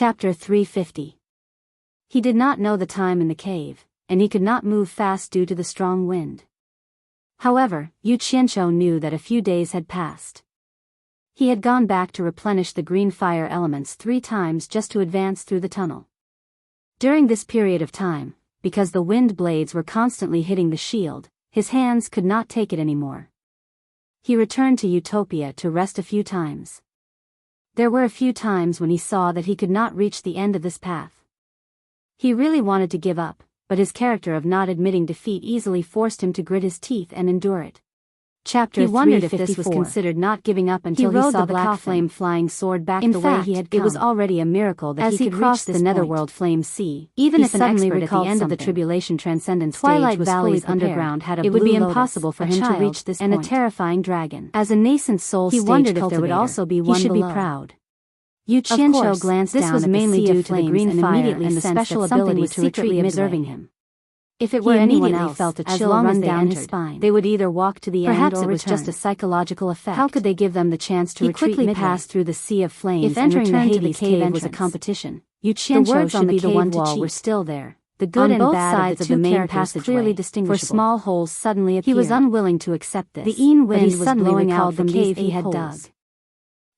Chapter 350. He did not know the time in the cave, and he could not move fast due to the strong wind. However, Yu Qianqiu knew that a few days had passed. He had gone back to replenish the green fire elements 3 times just to advance through the tunnel. During this period of time, because the wind blades were constantly hitting the shield, his hands could not take it anymore. He returned to Utopia to rest a few times. There were a few times when he saw that he could not reach the end of this path. He really wanted to give up, but his character of not admitting defeat easily forced him to grit his teeth and endure it. Chapter 354. He wondered if this was considered not giving up until he saw the black flame flying sword back the way he had come. It was already a miracle that he could cross the netherworld flame sea. Even if an expert at the end of the tribulation transcendence stage was Valley's underground had a blue lotus, it would be impossible for him to reach this point. And a terrifying dragon. As a nascent soul he wondered if there would also be one below. He should be proud. Yu Qianqiu glanced down at the sea of flames and immediately sensed that something was secretly observing him. If it were anyone else, felt a chill run down his spine. They would either walk to the end or return. Perhaps it was just a psychological effect. How could they give them the chance to retreat midway? He quickly passed through the sea of flames and returned to the cave was a competition. Yu Qianqiu should be the one to cheat. Were still there. The good and bad sides of the main passage clearly distinguishable. For small holes suddenly appeared. He was unwilling to accept this. The wind was blowing out from the cave he had dug.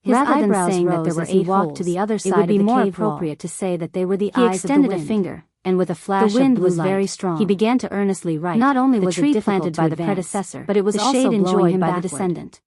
Rather than saying that there were 8 holes, to the other side it would be more appropriate to say that they were the eyes of the wind. He extended a finger, and with a flash of blue light, very strong. He began to earnestly write. Not only was it difficult planted by the predecessor, but it was also enjoyed by the descendant.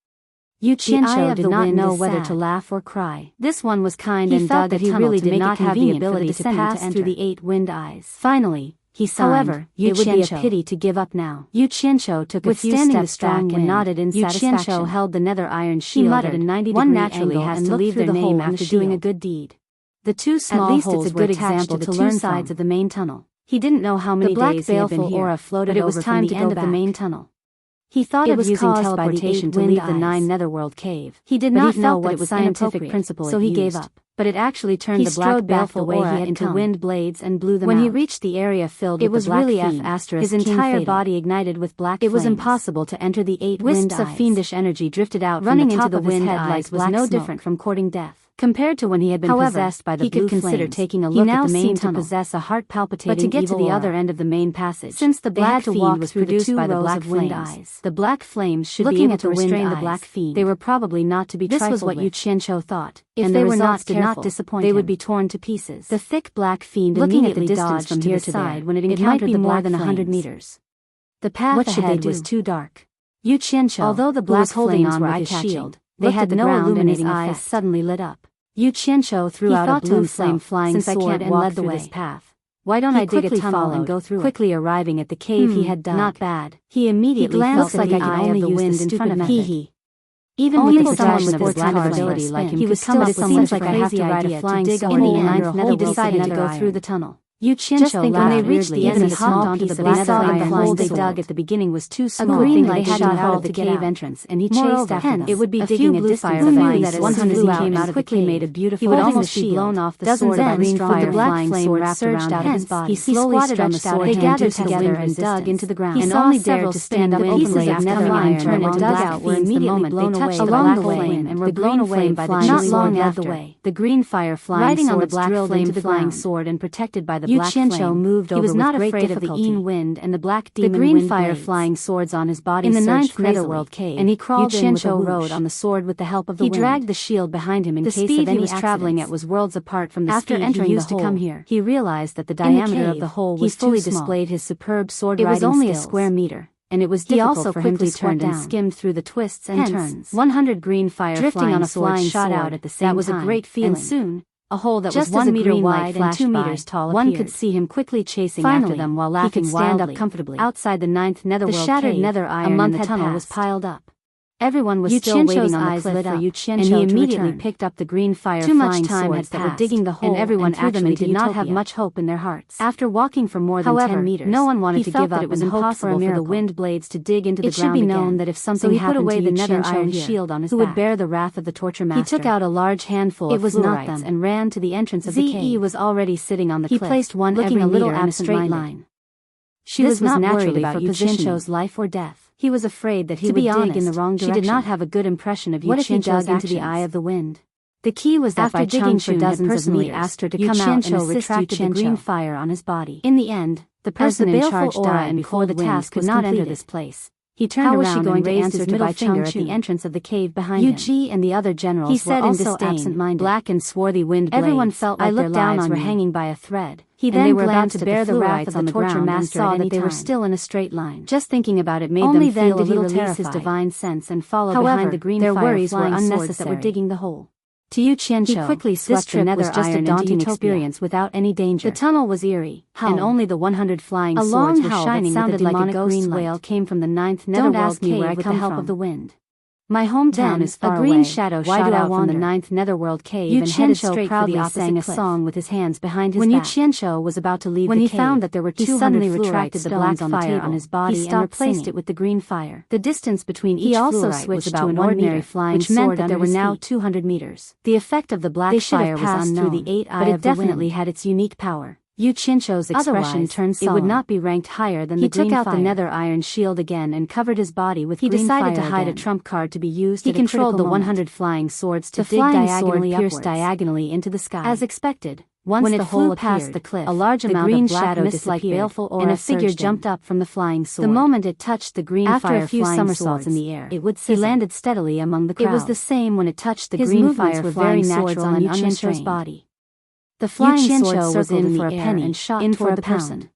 Yu Qianqiu did not know whether to laugh or cry. This one was kind and dug that he really did not have the ability to pass through the 8 wind eyes. Finally, he signed. However, it would be a pity to give up now. Yu Qianqiu took a few steps back and nodded in satisfaction. Yu Qianqiu held the nether iron shield at a 90-degree angle and looked through the hole after doing a good deed. The 2 small holes were attached to the 2 sides of the main tunnel. He didn't know how many days he had been here, but it was time to go to the main tunnel. He thought of using teleportation to leave the 9 netherworld cave. He did not know what scientific principle so he gave up. But it actually turned the black baleful aura into wind blades and blew them out. When he reached the area filled with the black fiend, his entire body ignited with black flames. It was impossible to enter the 8 wind eyes. Wisps of fiendish energy drifted out from the top of his head like was no different from courting death. Compared to when he had been possessed by the blue flames, he could consider taking a look at the main tunnel. To possess a heart-palpitating evil aura. But to get to the other end of the main passage, since the black fiend was produced by the black flames, the black flames should be able to restrain the black fiend. They were probably not to be trifled with. This was what Yu Qianqiu thought. If they were not careful, they would be torn to pieces. The thick black fiend immediately dodged from here to there when it encountered the more than 100 meters. The path ahead was too dark. Yu Qianqiu, although the black flames were with his shield, they had no illuminating eyes suddenly lit up. Yu Qianqiu threw out a blue flame flying sword and led through this path. Why don't I dig a tunnel and go through it? Quickly arriving at the cave he had dug. Not bad. He immediately felt like the eye of the wind in front of him. Even with the possession of his lack of ability like him, he was come up with such a crazy idea to dig a hole in the hole. He decided to go through the tunnel. Yu Qianqiu when they reached the end, he hopped onto the black iron. The hole they dug at the beginning was too small. A green light shot out of the cave entrance, and he chased after them. It would be digging a distance of fire that once he came out quickly made a beautiful. He would almost be blown off the sword of green fire. The black flame wrapped around out of his body. He slowly stretched out. They gathered together and dug into the ground. He only dared to stand up openly after the iron that were dug out were immediately blown away along the way and were blown away by the chilly wind. Not long after, the green fire flying swords drilled into the flying sword and protected by the black flame. Moved over. He was not afraid of the wind and the black demon. The green fire flying swords on his body in the 9th netherworld cave, and he crawled in with a rode on the sword with the help of the wind. He dragged the shield behind him in case of any accidents. The speed he was traveling at was worlds apart from the speed he used to come here. He realized that the diameter of the hole was fully displayed his superb sword riding skills. It was only a square meter, and it was difficult for him to turned and skimmed through the twists and turns. 100 green fire drifting on a flying shot out at the same time. That was a great feeling. And soon, a hole that was 1 meter wide and 2 meters tall appeared. One could see him quickly chasing after them while laughing wildly. He could stand up comfortably. Outside the 9th netherworld cave, the shattered nether iron in the tunnel was piled up. Everyone was still waiting on the cliff for Yu Qianqiu, and he immediately picked up the green fire flying swords that were digging the hole, and everyone actually did not have much hope in their hearts. After walking for more than 10 meters, no one wanted to give up. It was impossible for the wind blades to dig into the ground again. It should be known that if something happened to Yu Qianqiu shield on his back, who would bear the wrath of the torture master? He took out a large handful of fluorites and ran to the entrance of the cave. Ze was already sitting on the cliff, he placed one looking a little in a straight line. She was not worried about Yu Qianqiu's life or death. He was afraid that he would dig in the wrong direction. She did not have a good impression of Yu Qianqiu dug into the eye of the wind. The key was that by digging for dozens of meters, asked her to come out and assist the green fire on his body. In the end, the person in charge died, and before the task could not enter this place. He turned around and raised his middle finger at the entrance of the cave behind him. Yu and the other generals he said were also absent-minded. Black and swarthy wind blades. Everyone felt like their lives were hanging by a thread. He then glanced to bear the wrath of the torture master and saw that they were still in a straight line. Just thinking about it made them feel a little terrified. His divine sense and follow behind the green fire. Their worries were unnecessary that were digging the hole. To Yu Qianqiu, he quickly swept the nether iron. This trip was just a daunting experience without any danger. The tunnel was eerie, and only the 100 flying swords were shining. Sounded like a ghost wail came from the 9th netherworld cave with the help of the wind. My hometown is far away. A green shadow shot out from the 9th netherworld cave and headed straight for the opposite cliff. Sang a song with his hands behind his back. When Yu Qianqiu was about to leave the cave, he found that there were 200 suddenly retracted the black fire on his body and replaced it with the green fire. The distance between each fluorite was about an ordinary flying sword, which meant that there were now 200 meters. The effect of the black fire was unknown, through the 8 eye, but it definitely had its unique power. Yu Qianqiu's expression turned solemn. It would not be ranked higher than the green fire. He took out the nether iron shield again and covered his body with green fire. He decided to hide a trump card to be used. He controlled the 100 flying swords to dig diagonally upwards, pierce diagonally into the sky. As expected, once the hole past the cliff, a large amount of black mist like baleful aura, and a figure jumped up from the flying sword. The moment it touched the green fire, after a few somersaults in the air, it would sizzle. He landed steadily among the crowd. It was the same when it touched the green fire flying swords on Yu Qianqiu's body. The flying sword was in for a penny and shot toward the person.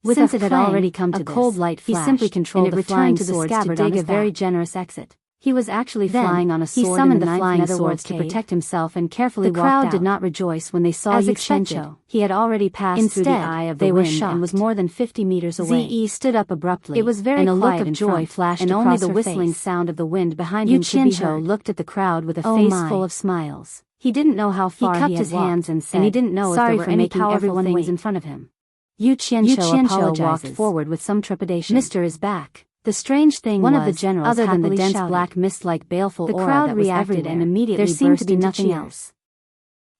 Since it had already come to cold light flashed, he simply controlled the flying swords to dig a very generous exit. He was actually flying on a sword. He summoned the flying swords to protect himself and carefully walked out. The crowd did not rejoice when they saw Yu Qianqiu. He had already passed through the eye of the wind and was more than 50 meters away. Ze stood up abruptly. It was very quiet, and a look of joy flashed across her face. And only the whistling sound of the wind behind him could be heard. Yu Qianqiu looked at the crowd with a face full of smiles. He didn't know how far he cupped his hands and said, and he didn't know if there were any powerful things in front of him. Yu Qianqiu walked forward with some trepidation. Mister is back. The strange thing was, one of the generals, other than the dense black mist like baleful aura, the crowd reacted and immediately there seemed to be nothing else.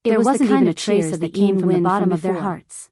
There wasn't even a trace of the came from the bottom of their hearts.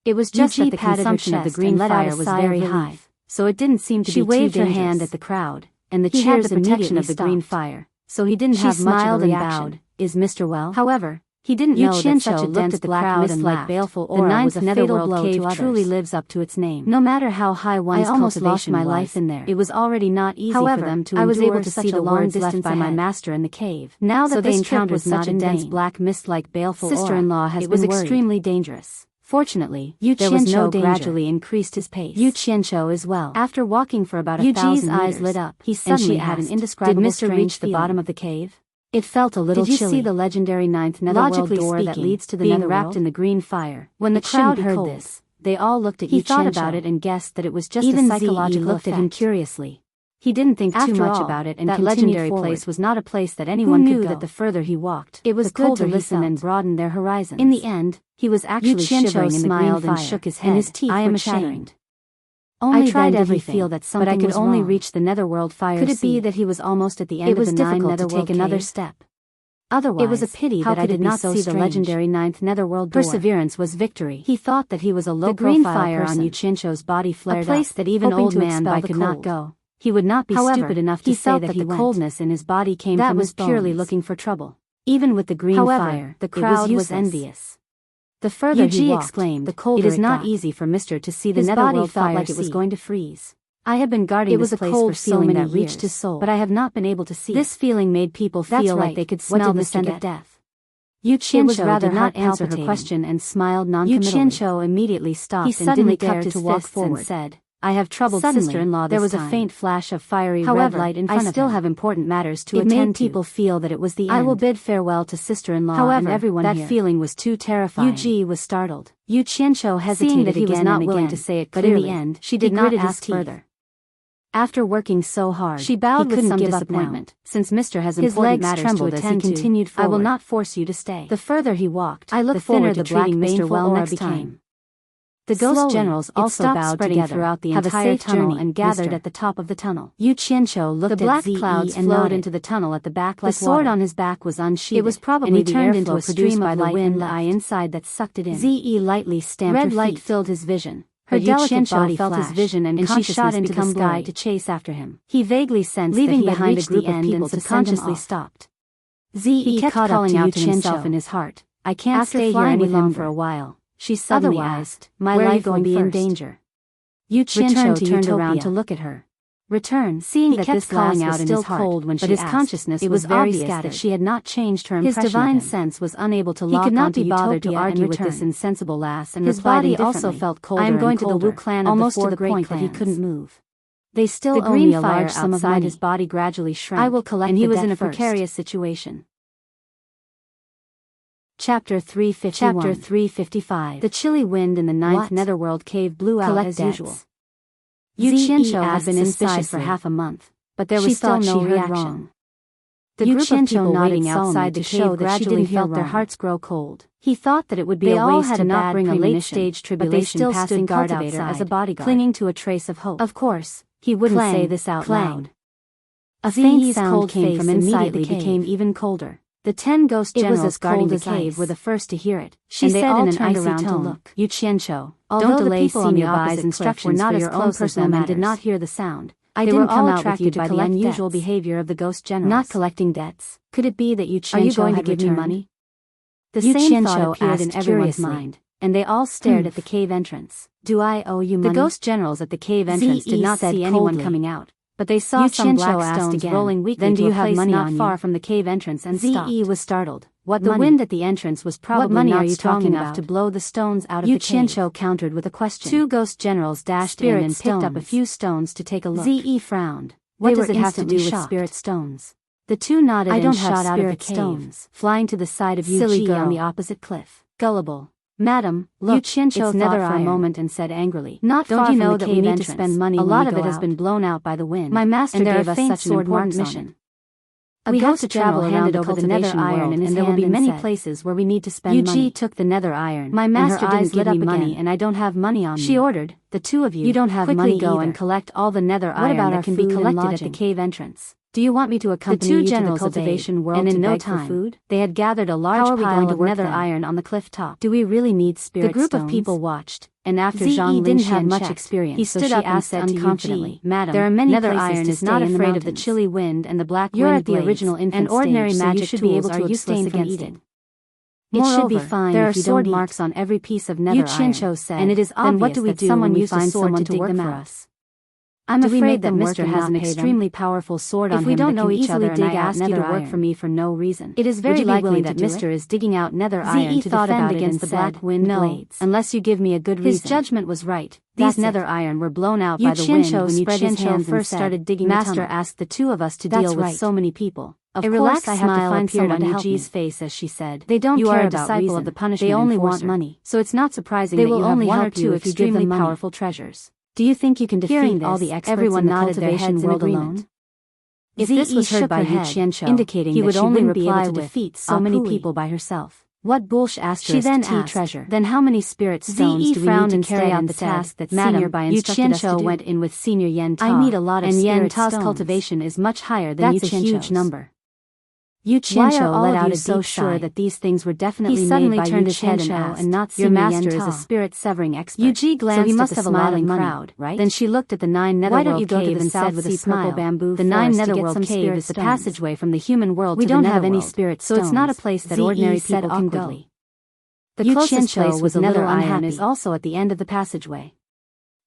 It was just that the consumption of the green fire was very high, so it didn't seem to be too dangerous. She waved her hand at the crowd, and the cheers immediately stopped. The green fire, so he didn't have much of a reaction. Is Mr. well? However, he didn't know that such a dense black mist like baleful aura was a fatal blow to others. Truly lives up to its name. No matter how high one's cultivation was, I almost lost my life in there. It was already not easy for them to endure. I was able to see the long distance by my master in the cave. Now that they encountered such a dense black mist like baleful aura, sister-in-law has been extremely dangerous. Fortunately, there was no danger. Gradually increased his pace. Yu Qianqiu as well. After walking for about 1,000 meters, eyes lit up. He suddenly had an indescribable. Did Mr. reach the bottom of the cave? It felt a little chilly. Did you see the legendary 9th netherworld door that leads to the netherworld? Wrapped in the green fire. When the crowd heard this, they all looked at Yu Qianqiu. He thought about it and guessed that it was just a psychological effect. He looked at him curiously. He didn't think too much about it, and that legendary place was not a place that anyone could go. That the further he walked, it was good to listen and broaden their horizons. In the end, he was actually shivering in the green fire, and shook his head. And his teeth were chattering. I tried everything, but I could only reach the netherworld fire. Could it be that he was almost at the end of the 9 netherworld to take another step? Otherwise, it was a pity that I did not see the legendary 9th netherworld door. Perseverance was victory. He thought that he was a low-profile fire on Yu Qianqiu's body flared up, a place that even old man Bai could not go. He would not be stupid enough to say that the coldness in his body came from his bones. That was purely looking for trouble. Even with the green fire, the crowd was envious. The further he walked, exclaimed, the colder it is not easy for Mr. to see the netherworld felt like it was going to freeze. I have been guarding this place for so many years, reached his soul, but I have not been able to see. This feeling made people feel like they could smell the scent of death. Yu Qianqiu did not answer her question and smiled noncommittally. Yu Qianqiu immediately stopped. He suddenly cupped his fists and said, "I have troubled sister-in-law." There was a faint flash of fiery red light in front of him. I still have important matters to attend to. It made people feel that it was the end. I will bid farewell to sister-in-law and everyone here. That feeling was too terrifying. Yu was startled. Yu Qianqiu hesitated that he was not willing to say it clearly, but in the end, she did not ask further. After working so hard, she bowed with some disappointment. Since Mr. has important matters to attend to, continued forward. I will not force you to stay. The further he walked, I look forward to treating Mr. well next time. The ghost generals also bowed together throughout the entire tunnel and gathered at the top of the tunnel. Yu Qianqiu looked at the black clouds and flowed into the tunnel at the back like water. The sword on his back was unsheathed. It was probably turned into a stream of light and the eye inside that sucked it in. Ze lightly stamped her feet. Red light filled his vision. Her delicate body felt his vision and she shot into the sky to chase after him. He vaguely sensed leaving behind a group of people and subconsciously stopped. He kept calling out to himself in his heart, I can't stay here any longer for a while. She suddenly asked, my life will be in danger. Yu Qianzhou turned around to look at her. Return. Seeing that this calling out in his heart, cold when but his consciousness was very obvious that she had not changed her impression. His divine sense was unable to lock onto Utopia to argue with this insensible lass, and his body also felt colder. I am going to the Wu clan almost to the point that he couldn't move. They still owe me a large sum of money. His body gradually shrank, I will collect and he was in a precarious situation. Chapter 355. The chilly wind in the ninth netherworld cave blew out as usual. Yu Qianzhou had been inside for half a month, but there was still no reaction. The group of people waiting outside the cave gradually felt their hearts grow cold. He thought that it would be a waste to not bring a late-stage tribulation passing cultivator as a bodyguard, clinging to a trace of hope. Of course, he wouldn't say this out loud. A faint sound came from inside the cave. Became even colder. The 10 ghost generals guarding the cave were the first to hear it. She said in an icy tone, Yu Qianzhou, don't delay senior bai's instructions for your own personal matters. Did not hear the sound. I didn't come out with you by the unusual behavior of the ghost generals. Not collecting debts. Could it be that Yu Qianzhou had returned? Me money? The same thought appeared in everyone's mind, and they all stared at the cave entrance. Do I owe you money? The ghost generals at the cave entrance did not see anyone coming out, but they saw some black stones rolling weakly. Then do you have money not far from the cave entrance and stopped? Ze was startled. What the wind at the entrance was probably not strong enough to blow the stones out of the cave. Yu Qianzhou countered with a question. 2 ghost generals dashed in and picked up a few stones to take a look. Ze frowned. What does it have to do with spirit stones? The 2 nodded and shot out of the cave, flying to the side of Yu Ji on the opposite cliff. Gullible. Madam, look, Yu Qianzhou thought for a moment and said angrily, not don't you know that we need to spend money? A lot of it has been blown out by the wind. My master gave us such an important mission. We have to travel handed over the nether iron in his hand, and there will be many places where we need to spend money. Yu Ji took the nether iron. My master didn't give me money, and I don't have money on me. She ordered, the 2 of you don't have money, go and collect all the nether iron that can be collected at the cave entrance. Do you want me to accompany you to the cultivation world? And in no time, food? They had gathered a large pile of nether iron on the cliff top. Do we really need spirit stones? The group of people watched, and after Zhang didn't have much experience, he stood up and said confidently, Madam, there are many nether iron is not afraid of the chilly wind and the black wind. You're at the original infant and ordinary magic tools are useless against it. It should be fine. There are sword marks on every piece of nether iron. Yu Qianzhou said, and it is obvious what do we do when we find someone to dig them out? I'm afraid that Mr. has an extremely powerful sword on him. If we don't know each other and I ask you to work for me for no reason, it is very likely that Mr. is digging out nether iron to defend against the black wind blades. Unless you give me a good reason. His judgment was right. These nether iron were blown out by the wind when Yu Qianzhou first started digging. Master asked the 2 of us to deal with so many people. Of course, I have to find someone to help me. Yu Ji's face as she said, they don't care about disciple of the punishment. They only want money. So it's not surprising that you have 1 or 2 if you give them powerful treasures. Do you think you can defeat all the experts everyone in the cultivation world alone? If this was heard by Yu Qianzhou, indicating he would only be able to defeat so many people by herself. What bullshit asterisk she then asked, treasure. Then how many spirit stones do we need to carry out the task that Senior Bai instructed us to do? Went in with Senior Yan Ta. I need a lot of spirit stones. And Yan Ta's cultivation is much higher than Yu Qianzhou's. That's a huge number. Yu Qianzhou let out a so sure that these things were definitely he suddenly made by turned his head and asked, and not your master is a spirit-severing expert. Yu Ji glanced so he must at the have smiling crowd, right? Then she looked at the 9 netherworld caves and said with a smile, the 9 netherworld cave is the passageway from the human world to the netherworld. We don't have any spirit stones, so it's not a place that ordinary people can go. The closest place with nether iron is also at the end of the passageway.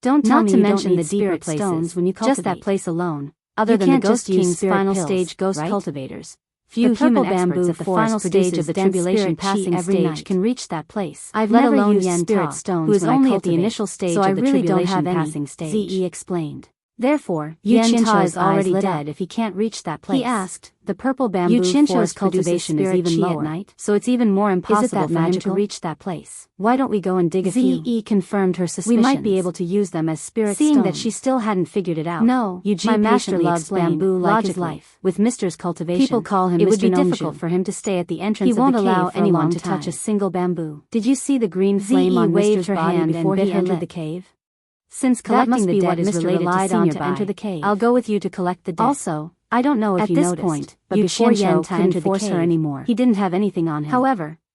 Don't tell me you don't need spirit stones when you cultivate. Just that place alone, other than the Ghost King's final stage ghost cultivators. Few human experts at the final stage of the tribulation passing stage can reach that place. I've never used spirit stones who is only at the initial stage of the tribulation passing stage. Ze explained. Therefore, Yu Qianzhou is already dead if he can't reach that place. He asked, the purple bamboo Yu Qianzhou's cultivation is even lower, at night, so it's even more impossible for him to reach that place. Why don't we go and dig a few? Ze confirmed her suspicions. We might be able to use them as spirit stones. Seeing that she still hadn't figured it out. No, my master loves bamboo like his life. With Mr.'s cultivation, people call him It would be difficult for him to stay at the entrance of the cave. He won't allow anyone to touch a single bamboo. Did you see the green flame on Mr.'s body before he entered the cave? Since collecting the debt Mr. relied on to enter the cave, I'll go with you to collect the debt. Also, I don't know if you noticed, but before Yan Ta couldn't force her anymore. He didn't have anything on him. However,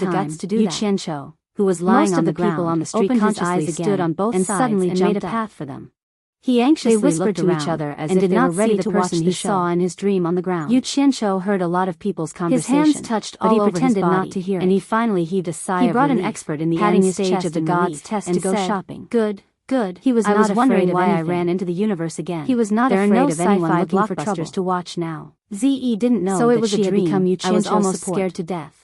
the time, guts to do Yu that. Qianqiu, who was lying Most on of the the people ground, on the street opened his consciously eyes again, stood on both and sides suddenly and jumped made a up. path for them. He They anxiously whispered looked to around each other as and if did they not were ready see to the watch person the he show. saw in his dream on the ground. Yu Qianqiu heard a lot of people's His conversation, hands touched but all he over pretended his not body, to hear it. and he finally heaved a sigh He of brought an relief, expert in the patting end his stage chest of the in gods relief, test and to go said, shopping. Good, good. He was I not was wondering afraid of why I anything. ran into the universe again. He was not There are afraid no of anyone sci-fi looking for blockbusters trouble. to watch now. Ze didn't know So it that was she a had dream. become Yu I was Qianqiu's almost support. scared to death.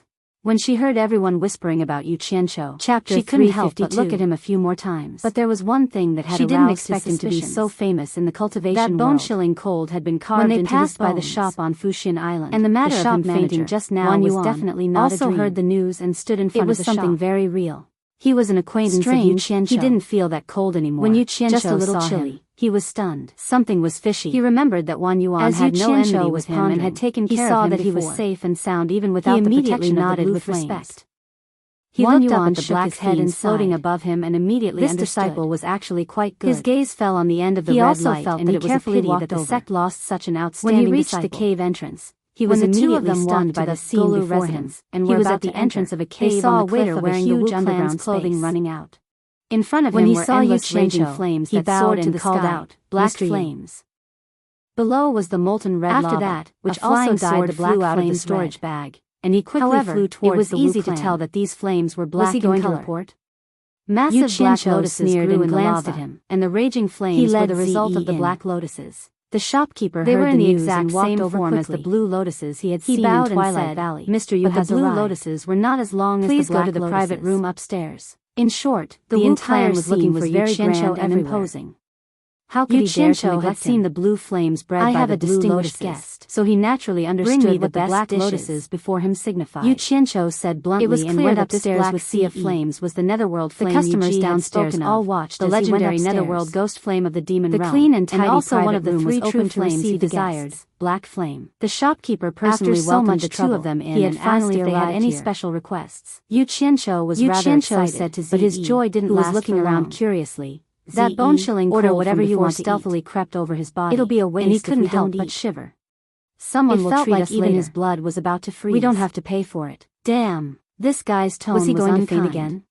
When she heard everyone whispering about Yu Qianqiu, Chapter she couldn't help but 352. look at him a few more times. But there was one thing that had she didn't aroused expect his him to be so suspicions. famous in the cultivation That world. bone-chilling cold had been carved When they into passed his by the bones. shop on Fuxin Island, And the matter the of shop him fainting manager, just now Wang was Yuan, definitely not also a dream. heard the news and stood in front It was of the something shop. very real. He was an acquaintance Strange, of Yu Qianqiu. he didn't feel that cold anymore. When Yu just a Qianqiu little saw chilly. him, He was stunned. Something was fishy. He remembered that Wang Yuan had no enmity with him and had taken care of him before. He saw that he was safe and sound even without the protection of the blue flames. Respect. He looked up at the black head floating above him and immediately understood. This disciple was actually quite good. His gaze fell on the end of the red light and he carefully walked that the sect lost such an outstanding disciple. When he reached the cave entrance, he was immediately stunned by the scene before him, and he was at the entrance of a cave on the cliff of a huge underground clothing running out. In front of him were endless raging flames that soared and called out, "Black flames." Below was the molten red lava. After that, which also died, the black out of the storage bag, and he quickly flew towards the Wu clan. It was easy to tell that these flames were black in color. Was he going to report? Massive black lotuses grew and glanced at him, and the raging flames were the result of the black lotuses. The shopkeeper heard the news and walked over quickly. As the blue lotuses he had seen in Twilight Valley. "Mr. Yu has arrived. The blue lotuses were not as long as the black lotuses. Please go to the private room upstairs." In short, the entire was looking for very grand and imposing. How could he dare to neglect had seen the blue flames bred by the blue lotus guest, so he naturally understood what the black lotuses before him signified. Yu Qianzhou said bluntly it was clear and went upstairs with sea of flames was the netherworld flame. The customers downstairs all watched the legendary netherworld ghost flame of the demon realm, the clean and tidy and also one of the three true flames he desired. Black flame. The shopkeeper personally welcomed the two of them in and finally if they had any special requests. Yu Qianzhou was rather excited, but his joy didn't last. He was looking around curiously. That bone-chilling cold or whatever you want stealthily crept over his body. It'll be a waste, and he couldn't help but shiver. Someone will treat us later. Even his blood was about to freeze. We don't have to pay for it. Damn. This guy's tone was he going to faint again?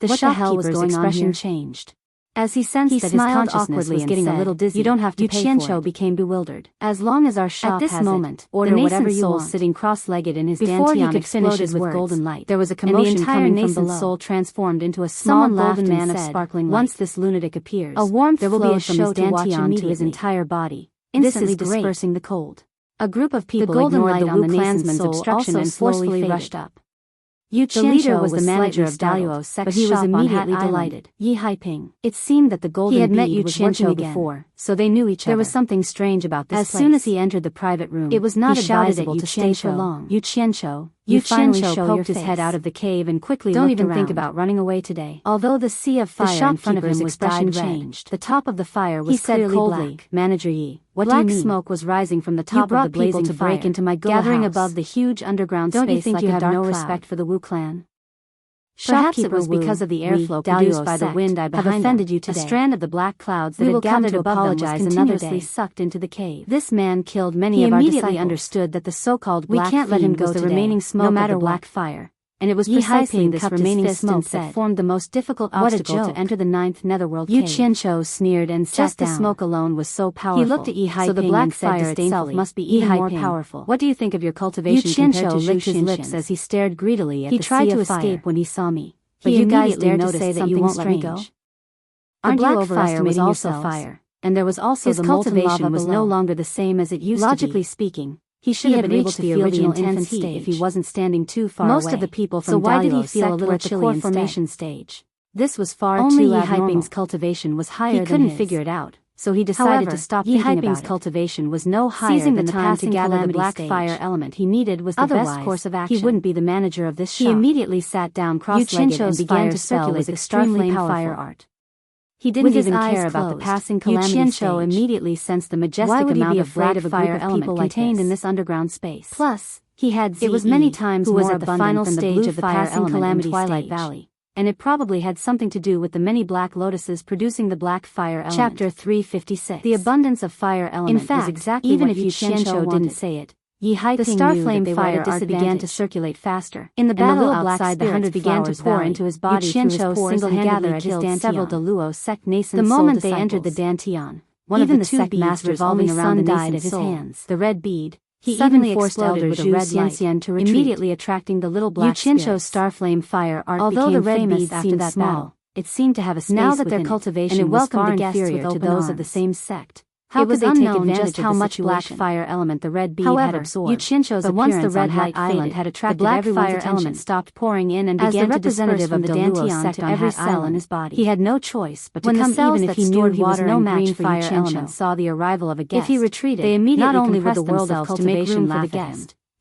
The shopkeeper's expression changed. As he sensed that his consciousness was getting a little dizzy, "You don't have to pay for it." Yu Qianzhou became bewildered. "As long as our shop has it, at this moment, order whatever you want." Sitting cross-legged in his dantian exploded with golden light. There was a commotion coming from below. Soul transformed into a small golden man of sparkling light. "Once this lunatic appears, a warmth there will be a show to watch to his entire body, instantly dispersing the cold." A group of people ignored the Wu clansman's obstruction and forcefully rushed up. Yu Qianzhou was the manager of Daluo's sex shop, but he was immediately delighted. Yi Haiping. It seemed that the golden bead was working again, before, so they knew each other. There was something strange about this place. As soon as he entered the private room, it was not advisable to stay for long. Yu Qianzhou, you finally poked his head out of the cave and quickly looked around. Don't even think about running away today. Although the sea of fire in front of him was dyed red, the top of the fire was clearly black. "Manager Yi, what do you mean?" Smoke was rising from the top of the blazing fire, to break into my gathering above the huge underground space. Don't you think you have no respect for the Wu clan? Perhaps it was because of the airflow produced by the wind I have offended you today. A strand of the black clouds that had gathered above them was continuously sucked into the cave. This man killed many of our disciples. He immediately understood that the so-called black fiend was the remaining smoke of the black fire, and it was precisely this remaining smoke that formed the most difficult obstacle to enter the ninth netherworld cave. Yu Qianzhou sneered and sat down. Just the smoke alone was so powerful. He looked at Yi Haiping, so the black fire itself must be even more powerful. What do you think of your cultivation compared to Yu Qianzhou licked his lips as he stared greedily at the sea of fire. He tried to escape when he saw me, but you guys dared to say that you won't let me go? Aren't you overestimating yourselves? Fire, and there was also the molten lava was no longer the same as it used to be. Logically speaking, he should have been able to feel the intense heat if he wasn't standing too far away. Most of the people from Daluo's sect were at the core formation stage. This was far too abnormal. Only Yi Haiping's cultivation was higher than his. He couldn't figure it out, so he decided to stop thinking about it. Yi Haiping's cultivation was no higher than the time to gather the black fire element he needed was the best course of action. He wouldn't be the manager of this shop. He immediately sat down cross-legged and began to circulate the extremely fire art. He didn't even care about the passing calamity stage. Yu Qianzhou immediately sensed the majestic amount of black fire element contained in this underground space. Plus, he had it was many times more abundant the final stage of the passing calamity Twilight Valley, and it probably had something to do with the many black lotuses producing the black fire element. Chapter 356. The abundance of fire element is exactly even if Yu Qianzhou didn't say it. Yi Haiping the starflame fire art began to circulate faster. In the battle outside, the hundred began to pour into his body through his pores and gathered killed several Daluo sect nascent the moment they entered the dantian, one of the sect masters revolving around died at his hands. The red bead, he suddenly forced Elder Zhu Xianxian to retreat, immediately attracting the little black Yu Qianzhou's starflame fire art although became the red famous after that small, it seemed to have a space now that their cultivation was far inferior to those of the same sect. How could they take advantage how much black fire element the red bead had absorbed? Yu Qianzhou's appearance once the red light island had attracted the black fire element stopped pouring in and began to disperse from the Dantian sect to every cell in his body. He had no choice but to come even if he knew he was no match for Yu Qianzhou. Saw the arrival of a guest. If he retreated, they immediately not only would the world of cultivation for the guest,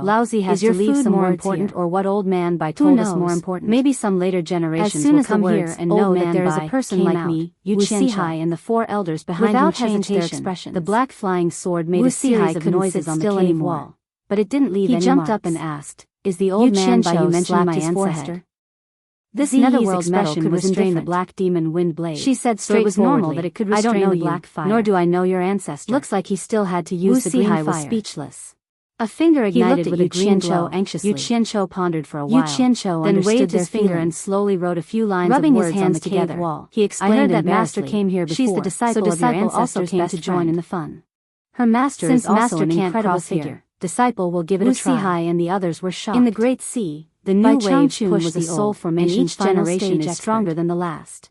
Qianqiu, Laozi has is your to leave food some more words important here. or what old man by Who told knows? us more important? Maybe some later generations as soon will as the come words here and old know that man there is by a person came like out, me, Wu Wu Sihai Sihai, and the 4 elders behind without him changed their hesitation. expressions. The black flying sword made Wu a series Sihai of couldn't noises sit on the still cave anymore. wall, but it didn't leave He any jumped up marks. and asked, "Is the old Yu man by Qianqiu you mentioned slapped my his ancestor?" forehead. This Ziyi's netherworld metal expression could was restrain the indifferent. black demon wind blade. She said So it was normal that it could "I restrain don't know the you, black fire. nor do I know your ancestor." Looks like he still had to Wu use the green Sihai fire. was speechless. A finger He ignited looked at with Yu a green Qianqiu glow. anxiously. Yu Qianqiu pondered for a Yu while, Qianqiu then understood waved their his finger and feelings. slowly wrote a few lines Rubbing of his words on hands the together, cave wall. he explained I heard that Master embarrassedly, came here before. "She's the disciple so of your disciple also ancestor's came best to join friend. in the fun. Her master Since is also Master an can't incredible cross figure. here, Disciple will give it Wu a try." Sihai and the others were shocked. In the Great Sea, the By new wave Changchun pushed was the a soul soul, formation. and each Each generation generation is is stronger expert. than the last.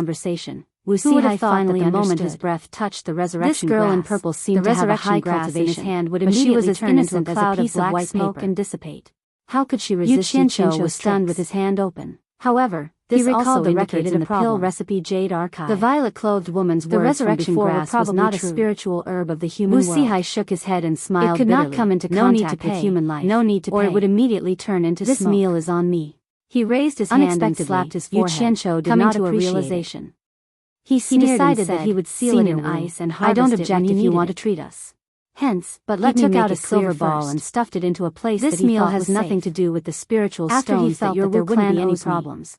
conversation. Who Wu would have Sihai thought finally that the moment understood. his breath touched the resurrection This girl grass, in purple seemed the to have a resurrection high grass in his cultivation, hand would but she was immediately as turn into a innocent as a cloud piece of black white smoke paper. and dissipate. How could she Yu resist Qianqiu tricks? was stunned with his hand open. However, This he also recalled the indicated records in a the pill problem. recipe Jade Archive. The violet-clothed woman's The words from resurrection before grass were was probably not true. a spiritual herb of the human Wu world. Sihai shook his head and smiled It could bitterly. not come into No need contact to with pay. human life. No need to or pay. it would immediately turn into This smoke. meal is on me. He raised his hand and Unexpectedly, slapped his Yu forehead, Qianqiu did coming not to a appreciate it. realization. He He sneered decided and said, that he would seal it in "Sinew, ice and I don't harvest it object when he if you needed want to it. treat us. Hence, But he let me took make out a it clear silver ball first. and stuffed it into a place This that he meal thought has was nothing safe. to do with the spiritual After he stones felt that your that there Wu wouldn't clan be any owes me. problems,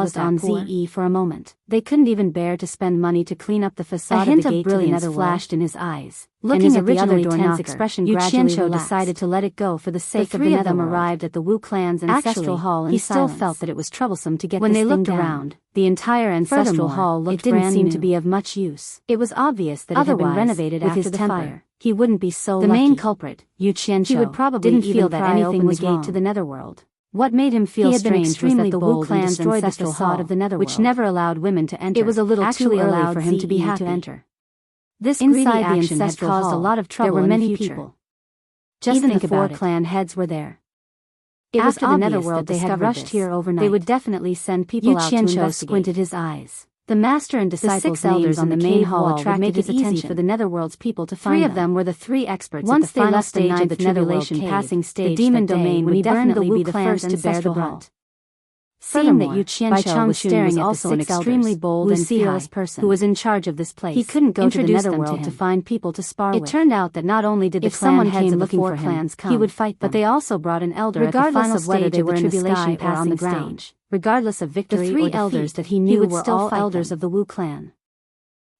paused on Ze for a moment. They couldn't even bear to spend money to clean up the facade of the gate to the netherworld. Flashed in his eyes. Looking at the other door knocker, expression gradually relaxed. Decided to let it go for the sake of the netherworld. Them arrived at the Wu clan's ancestral hall in silence. He still felt that it was troublesome to get when they looked around. The entire ancestral hall looked brand new. It didn't seem to be of much use. It was obvious that it had been renovated after the fire. He wouldn't be so lucky. The main culprit, Yu Qianqiu, he would probably didn't feel that anything was wrong. To the netherworld. What made him feel strange was that the Wu clan destroyed the facade of the netherworld, which never allowed women to enter. It was a little too early for him to be happy to enter. This inside the ancestral had caused a lot of trouble. There were many people. Just think about it. Even the 4 clan heads were there. It was After the obvious netherworld that they had rushed here overnight. They would definitely send people out to investigate. Squinted his eyes. The master and disciples' The 6 elders names on the main hall attracted make it his easy attention. for the netherworld's people to find 3 them. of them were the 3 experts Once at the they final left the stage of ninth the netherworld tribulation cave, passing stage. the demon that day domain would would definitely be be the the first first to bear the ancestral brunt. hunt. Seeing that Yu Bai Qianshou was staring at also the an 6 extremely elders, bold Wu and fearless Sihai, person who was in charge of this place, he couldn't go to the introduced them netherworld to find people to spar It with. turned out that not only did the If clan someone heads came of the looking 4 for him, clans come, he would fight them. but they also brought an elder Regardless at the final of whether stage they of were the in the tribulation sky or on the passing ground. stage. Regardless of victory The 3 or defeat, elders that he knew would were still all fight elders them. of the Wu clan.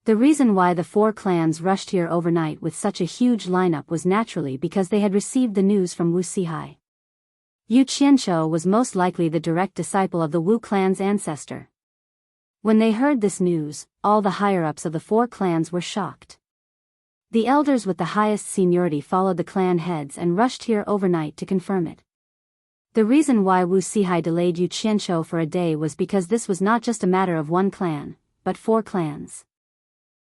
The reason why the 4 clans rushed here overnight with such a huge lineup was naturally because they had received the news from Wu Sihai. Yu Qianshou was most likely the direct disciple of the Wu clan's ancestor. When they heard this news, all the higher-ups of the 4 clans were shocked. The elders with the highest seniority followed the clan heads and rushed here overnight to confirm it. The reason why Wu Sihai delayed Yu Qianshou for a day was because this was not just a matter of 1 clan, but 4 clans.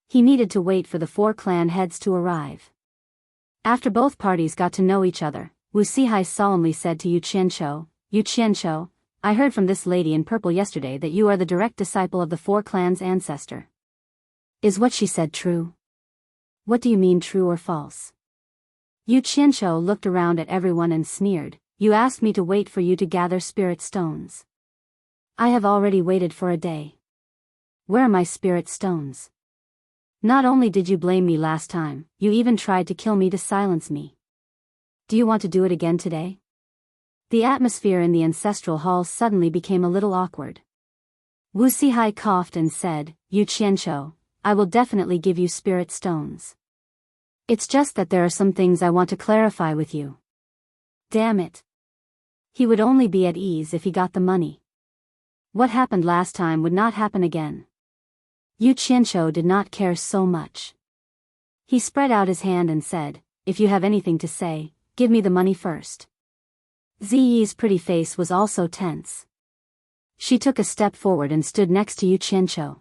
He needed to wait for the 4 clan heads to arrive. After both parties got to know each other, Wu Sihai solemnly said to Yu Qianshou, I heard from this lady in purple yesterday that you are the direct disciple of the 4 clans' ancestor. Is what she said true? What do you mean, true or false? Yu Qianshou looked around at everyone and sneered, You asked me to wait for you to gather spirit stones. I have already waited for a day. Where are my spirit stones? Not only did you blame me last time, you even tried to kill me to silence me. Do you want to do it again today? The atmosphere in the ancestral hall suddenly became a little awkward. Wu Sihai coughed and said, Yu Qianshou, I will definitely give you spirit stones. It's just that there are some things I want to clarify with you. Damn it. He would only be at ease if he got the money. What happened last time would not happen again. Yu Qianshou did not care so much. He spread out his hand and said, If you have anything to say, give me the money first. Ziyi's pretty face was also tense. She took a step forward and stood next to Yu Qianshou.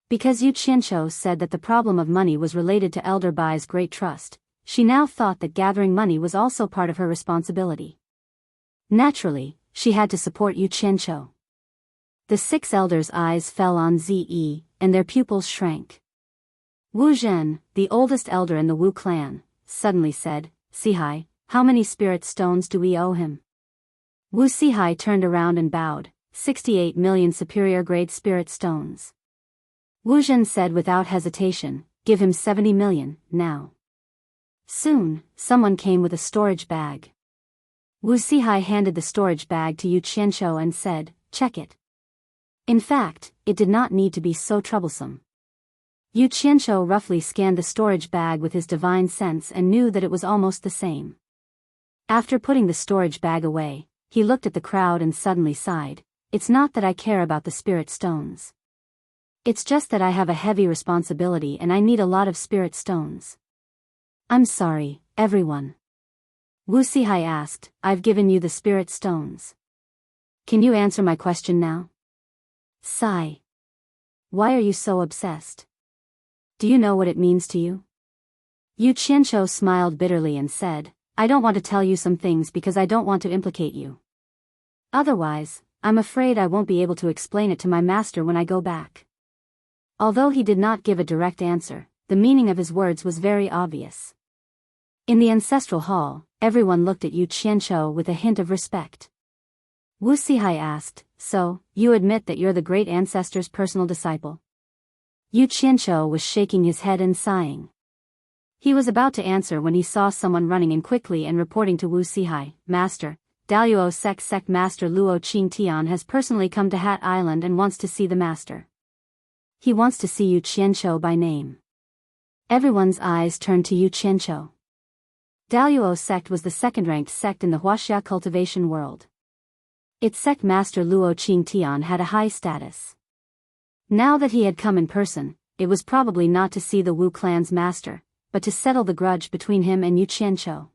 Because Yu Qianshou said that the problem of money was related to Elder Bai's great trust, she now thought that gathering money was also part of her responsibility. Naturally, she had to support Yu Qianshou. The 6 elders' eyes fell on Ziyi, and their pupils shrank. Wu Zhen, the oldest elder in the Wu clan, suddenly said, Sihai, how many spirit stones do we owe him? Wu Sihai turned around and bowed, 68 million superior-grade spirit stones. Wu Zhen said without hesitation, give him 70 million, now. Soon, someone came with a storage bag. Wu Sihai handed the storage bag to Yu Qianshou and said, check it. In fact, it did not need to be so troublesome. Yu Qianshou roughly scanned the storage bag with his divine sense and knew that it was almost the same. After putting the storage bag away, he looked at the crowd and suddenly sighed, It's not that I care about the spirit stones. It's just that I have a heavy responsibility and I need a lot of spirit stones. I'm sorry, everyone. Wu Sihai asked, I've given you the spirit stones. Can you answer my question now? Sigh. Why are you so obsessed? Do you know what it means to you? Yu Qianshou smiled bitterly and said, I don't want to tell you some things because I don't want to implicate you. Otherwise, I'm afraid I won't be able to explain it to my master when I go back. Although he did not give a direct answer, the meaning of his words was very obvious. In the ancestral hall, everyone looked at Yu Qianshou with a hint of respect. Wu Sihai asked, So, you admit that you're the great ancestor's personal disciple? Yu Qianshou was shaking his head and sighing. He was about to answer when he saw someone running in quickly and reporting to Wu Sihai, Master, Daluo Sect Master Luo Qingtian has personally come to Hat Island and wants to see the master. He wants to see Yu Qianshou by name. Everyone's eyes turned to Yu Qianshou. Daluo sect was the second-ranked sect in the Huaxia cultivation world. Its sect master Luo Qingtian had a high status. Now that he had come in person, it was probably not to see the Wu clan's master, but to settle the grudge between him and Yu Qianshou.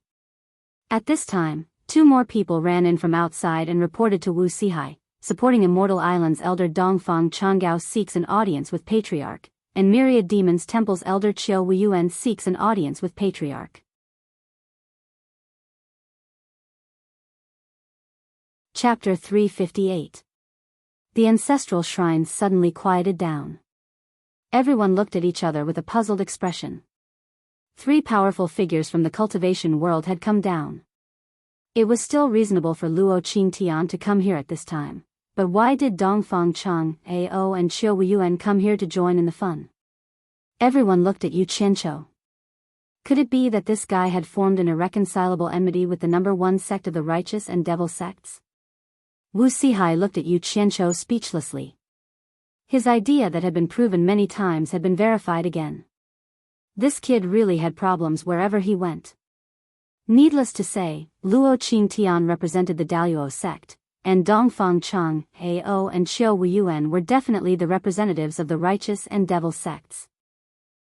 At this time, 2 more people ran in from outside and reported to Wu Sihai, supporting Immortal Island's elder Dongfang Changgao seeks an audience with Patriarch, and Myriad Demons Temple's elder Qiu Wuyuan seeks an audience with Patriarch. Chapter 358. The ancestral shrines suddenly quieted down. Everyone looked at each other with a puzzled expression. 3 powerful figures from the cultivation world had come down. It was still reasonable for Luo Qingtian to come here at this time, but why did Dongfang Chang, Ao and Qiu Weiyuan come here to join in the fun? Everyone looked at Yu Qianqiu. Could it be that this guy had formed an irreconcilable enmity with the number 1 sect of the righteous and devil sects? Wu Sihai looked at Yu Qianqiu speechlessly. His idea that had been proven many times had been verified again. This kid really had problems wherever he went. Needless to say, Luo Qingtian represented the Daluo sect, and Dongfang Chang, Ao and Qiu Weiyuan were definitely the representatives of the righteous and devil sects.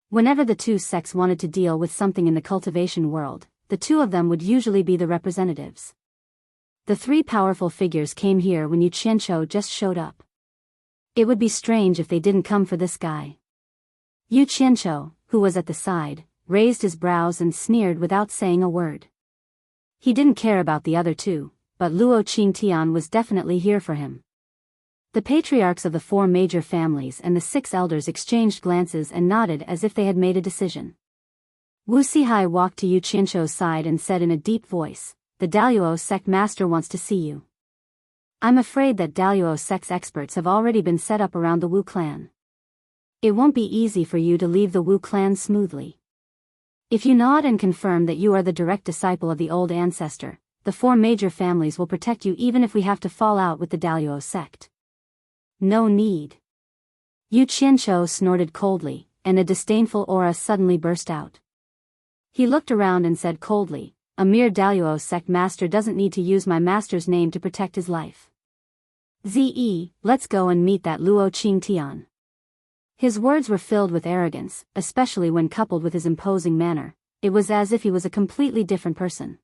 Whenever the 2 sects wanted to deal with something in the cultivation world, the 2 of them would usually be the representatives. The 3 powerful figures came here when Yu Qianqiu just showed up. It would be strange if they didn't come for this guy. Yu Qianqiu, who was at the side, raised his brows and sneered without saying a word. He didn't care about the other 2, but Luo Qingtian was definitely here for him. The patriarchs of the 4 major families and the 6 elders exchanged glances and nodded as if they had made a decision. Wu Sihai walked to Yu Qianqiu's side and said in a deep voice, "The Daluo sect master wants to see you." I'm afraid that Daluo sect's experts have already been set up around the Wu clan. It won't be easy for you to leave the Wu clan smoothly. If you nod and confirm that you are the direct disciple of the old ancestor, the 4 major families will protect you even if we have to fall out with the Daluo sect. No need. Yu Qianqiu snorted coldly, and a disdainful aura suddenly burst out. He looked around and said coldly, "A mere Daluo sect master doesn't need to use my master's name to protect his life. Ze, let's go and meet that Luo Qingtian." His words were filled with arrogance, especially when coupled with his imposing manner. It was as if he was a completely different person.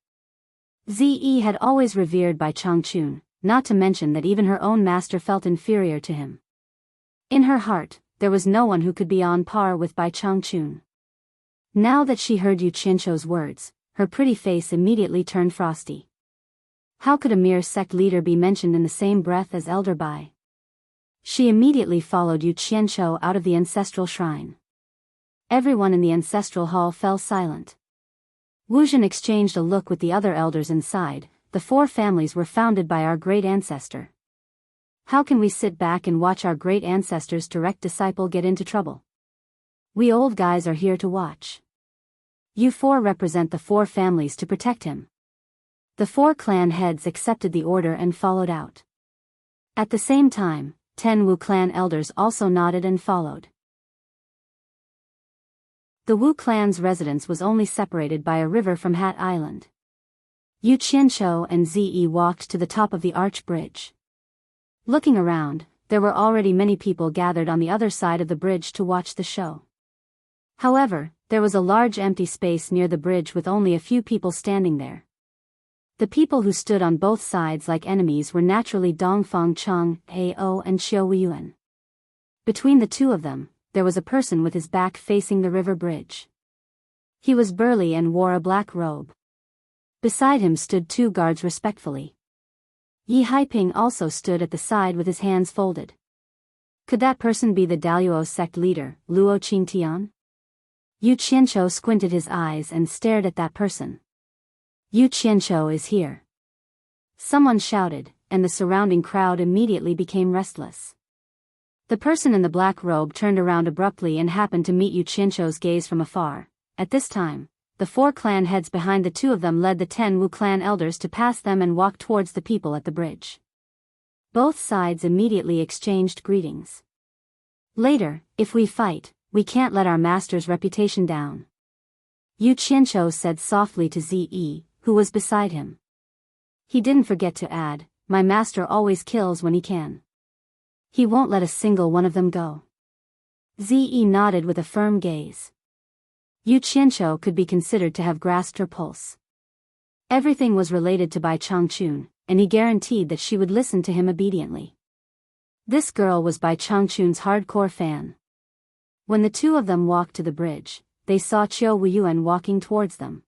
Ze had always revered Bai Changchun, not to mention that even her own master felt inferior to him. In her heart, there was no one who could be on par with Bai Changchun. Now that she heard Yu Qianqiu's words, her pretty face immediately turned frosty. How could a mere sect leader be mentioned in the same breath as Elder Bai? She immediately followed Yu Qianqiu out of the ancestral shrine. Everyone in the ancestral hall fell silent. Wu Zhen exchanged a look with the other elders inside. The 4 families were founded by our great ancestor. How can we sit back and watch our great ancestor's direct disciple get into trouble? We old guys are here to watch. You 4 represent the 4 families to protect him. The 4 clan heads accepted the order and followed out. At the same time, 10 Wu clan elders also nodded and followed. The Wu clan's residence was only separated by a river from Hat Island. Yu Qianqiu and Ze walked to the top of the arch bridge. Looking around, there were already many people gathered on the other side of the bridge to watch the show. However, there was a large empty space near the bridge with only a few people standing there. The people who stood on both sides like enemies were naturally Dongfang Chang, Ao and Qiu Weiyuan. Between the 2 of them, there was a person with his back facing the river bridge. He was burly and wore a black robe. Beside him stood 2 guards respectfully. Yi Haiping also stood at the side with his hands folded. Could that person be the Daluo sect leader, Luo Qingtian? Yu Qianqiu squinted his eyes and stared at that person. Yu Qianqiu is here. Someone shouted, and the surrounding crowd immediately became restless. The person in the black robe turned around abruptly and happened to meet Yu Qianqiu's gaze from afar. At this time, the 4 clan heads behind the 2 of them led the 10 Wu clan elders to pass them and walk towards the people at the bridge. Both sides immediately exchanged greetings. Later, if we fight, we can't let our master's reputation down. Yu Qianqiu said softly to Ze, who was beside him. He didn't forget to add, "My master always kills when he can. He won't let a single one of them go." Ze nodded with a firm gaze. Yu Qianqiu could be considered to have grasped her pulse. Everything was related to Bai Changchun, and he guaranteed that she would listen to him obediently. This girl was Bai Changchun's hardcore fan. When the 2 of them walked to the bridge, they saw Qiu Weiyuan walking towards them.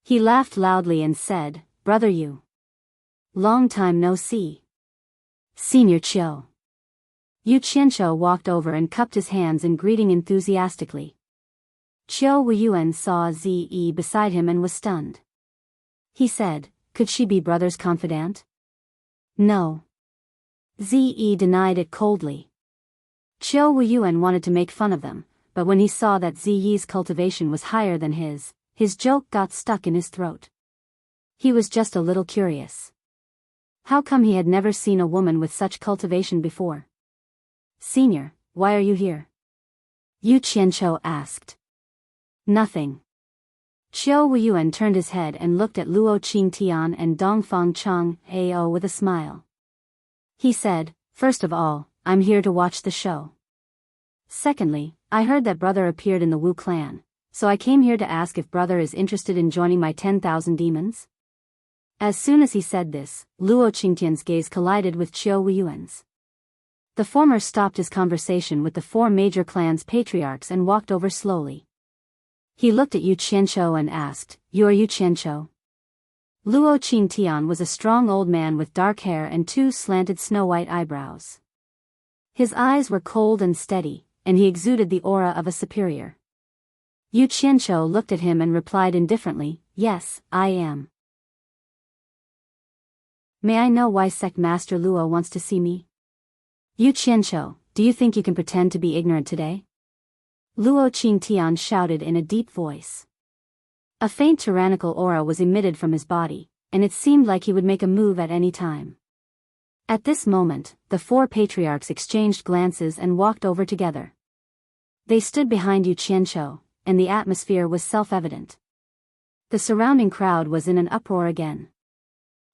He laughed loudly and said, "Brother Yu. Long time no see. Senior Chiu. Yu Qianzhou walked over and cupped his hands in greeting enthusiastically. Chiu Wuyuan saw Zi beside him and was stunned. He said, "Could she be brother's confidant?" "No." Zi denied it coldly. Chiu Wuyuan wanted to make fun of them, but when he saw that Ziyi's cultivation was higher than his joke got stuck in his throat. He was just a little curious. How come he had never seen a woman with such cultivation before? "Senior, why are you here?" Yu Qianzhou asked. "Nothing." Chiu Wuyuan turned his head and looked at Luo Qingtian and Dongfang Chang Ao with a smile. He said, "First of all, I'm here to watch the show. Secondly, I heard that brother appeared in the Wu clan, so I came here to ask if brother is interested in joining my 10,000 demons." As soon as he said this, Luo Qingtian's gaze collided with Chiu Wuyuan's. The former stopped his conversation with the four major clans' patriarchs and walked over slowly. He looked at Yu Qianzhou and asked, "You are Yu Qianzhou?" Luo Qingtian was a strong old man with dark hair and two slanted snow-white eyebrows. His eyes were cold and steady, and he exuded the aura of a superior. Yu Qianzhou looked at him and replied indifferently, "Yes, I am." "May I know why Sect Master Luo wants to see me?" "Yu Qianzhou, do you think you can pretend to be ignorant today?" Luo Qingtian shouted in a deep voice. A faint tyrannical aura was emitted from his body, and it seemed like he would make a move at any time. At this moment, the four patriarchs exchanged glances and walked over together. They stood behind Yu Qianzhou, and the atmosphere was self-evident. The surrounding crowd was in an uproar again.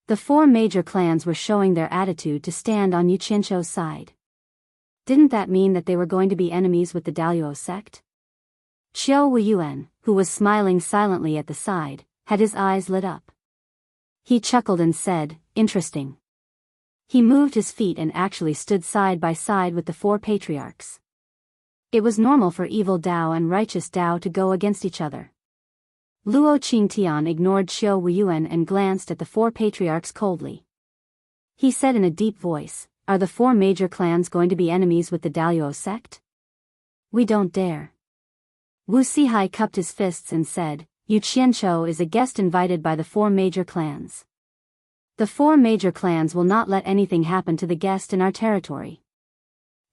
The four major clans were showing their attitude to stand on Yu Qianzhou's side. Didn't that mean that they were going to be enemies with the Daluo sect? Chiu Wuyuan, who was smiling silently at the side, had his eyes lit up. He chuckled and said, "Interesting." He moved his feet and actually stood side by side with the four patriarchs. It was normal for evil Dao and righteous Dao to go against each other. Luo Qingtian ignored Chiu Wuyuan and glanced at the four patriarchs coldly. He said in a deep voice, "Are the four major clans going to be enemies with the Daluo sect?" "We don't dare." Wu Sihai cupped his fists and said, "Yu Qianzhou is a guest invited by the four major clans. The four major clans will not let anything happen to the guest in our territory."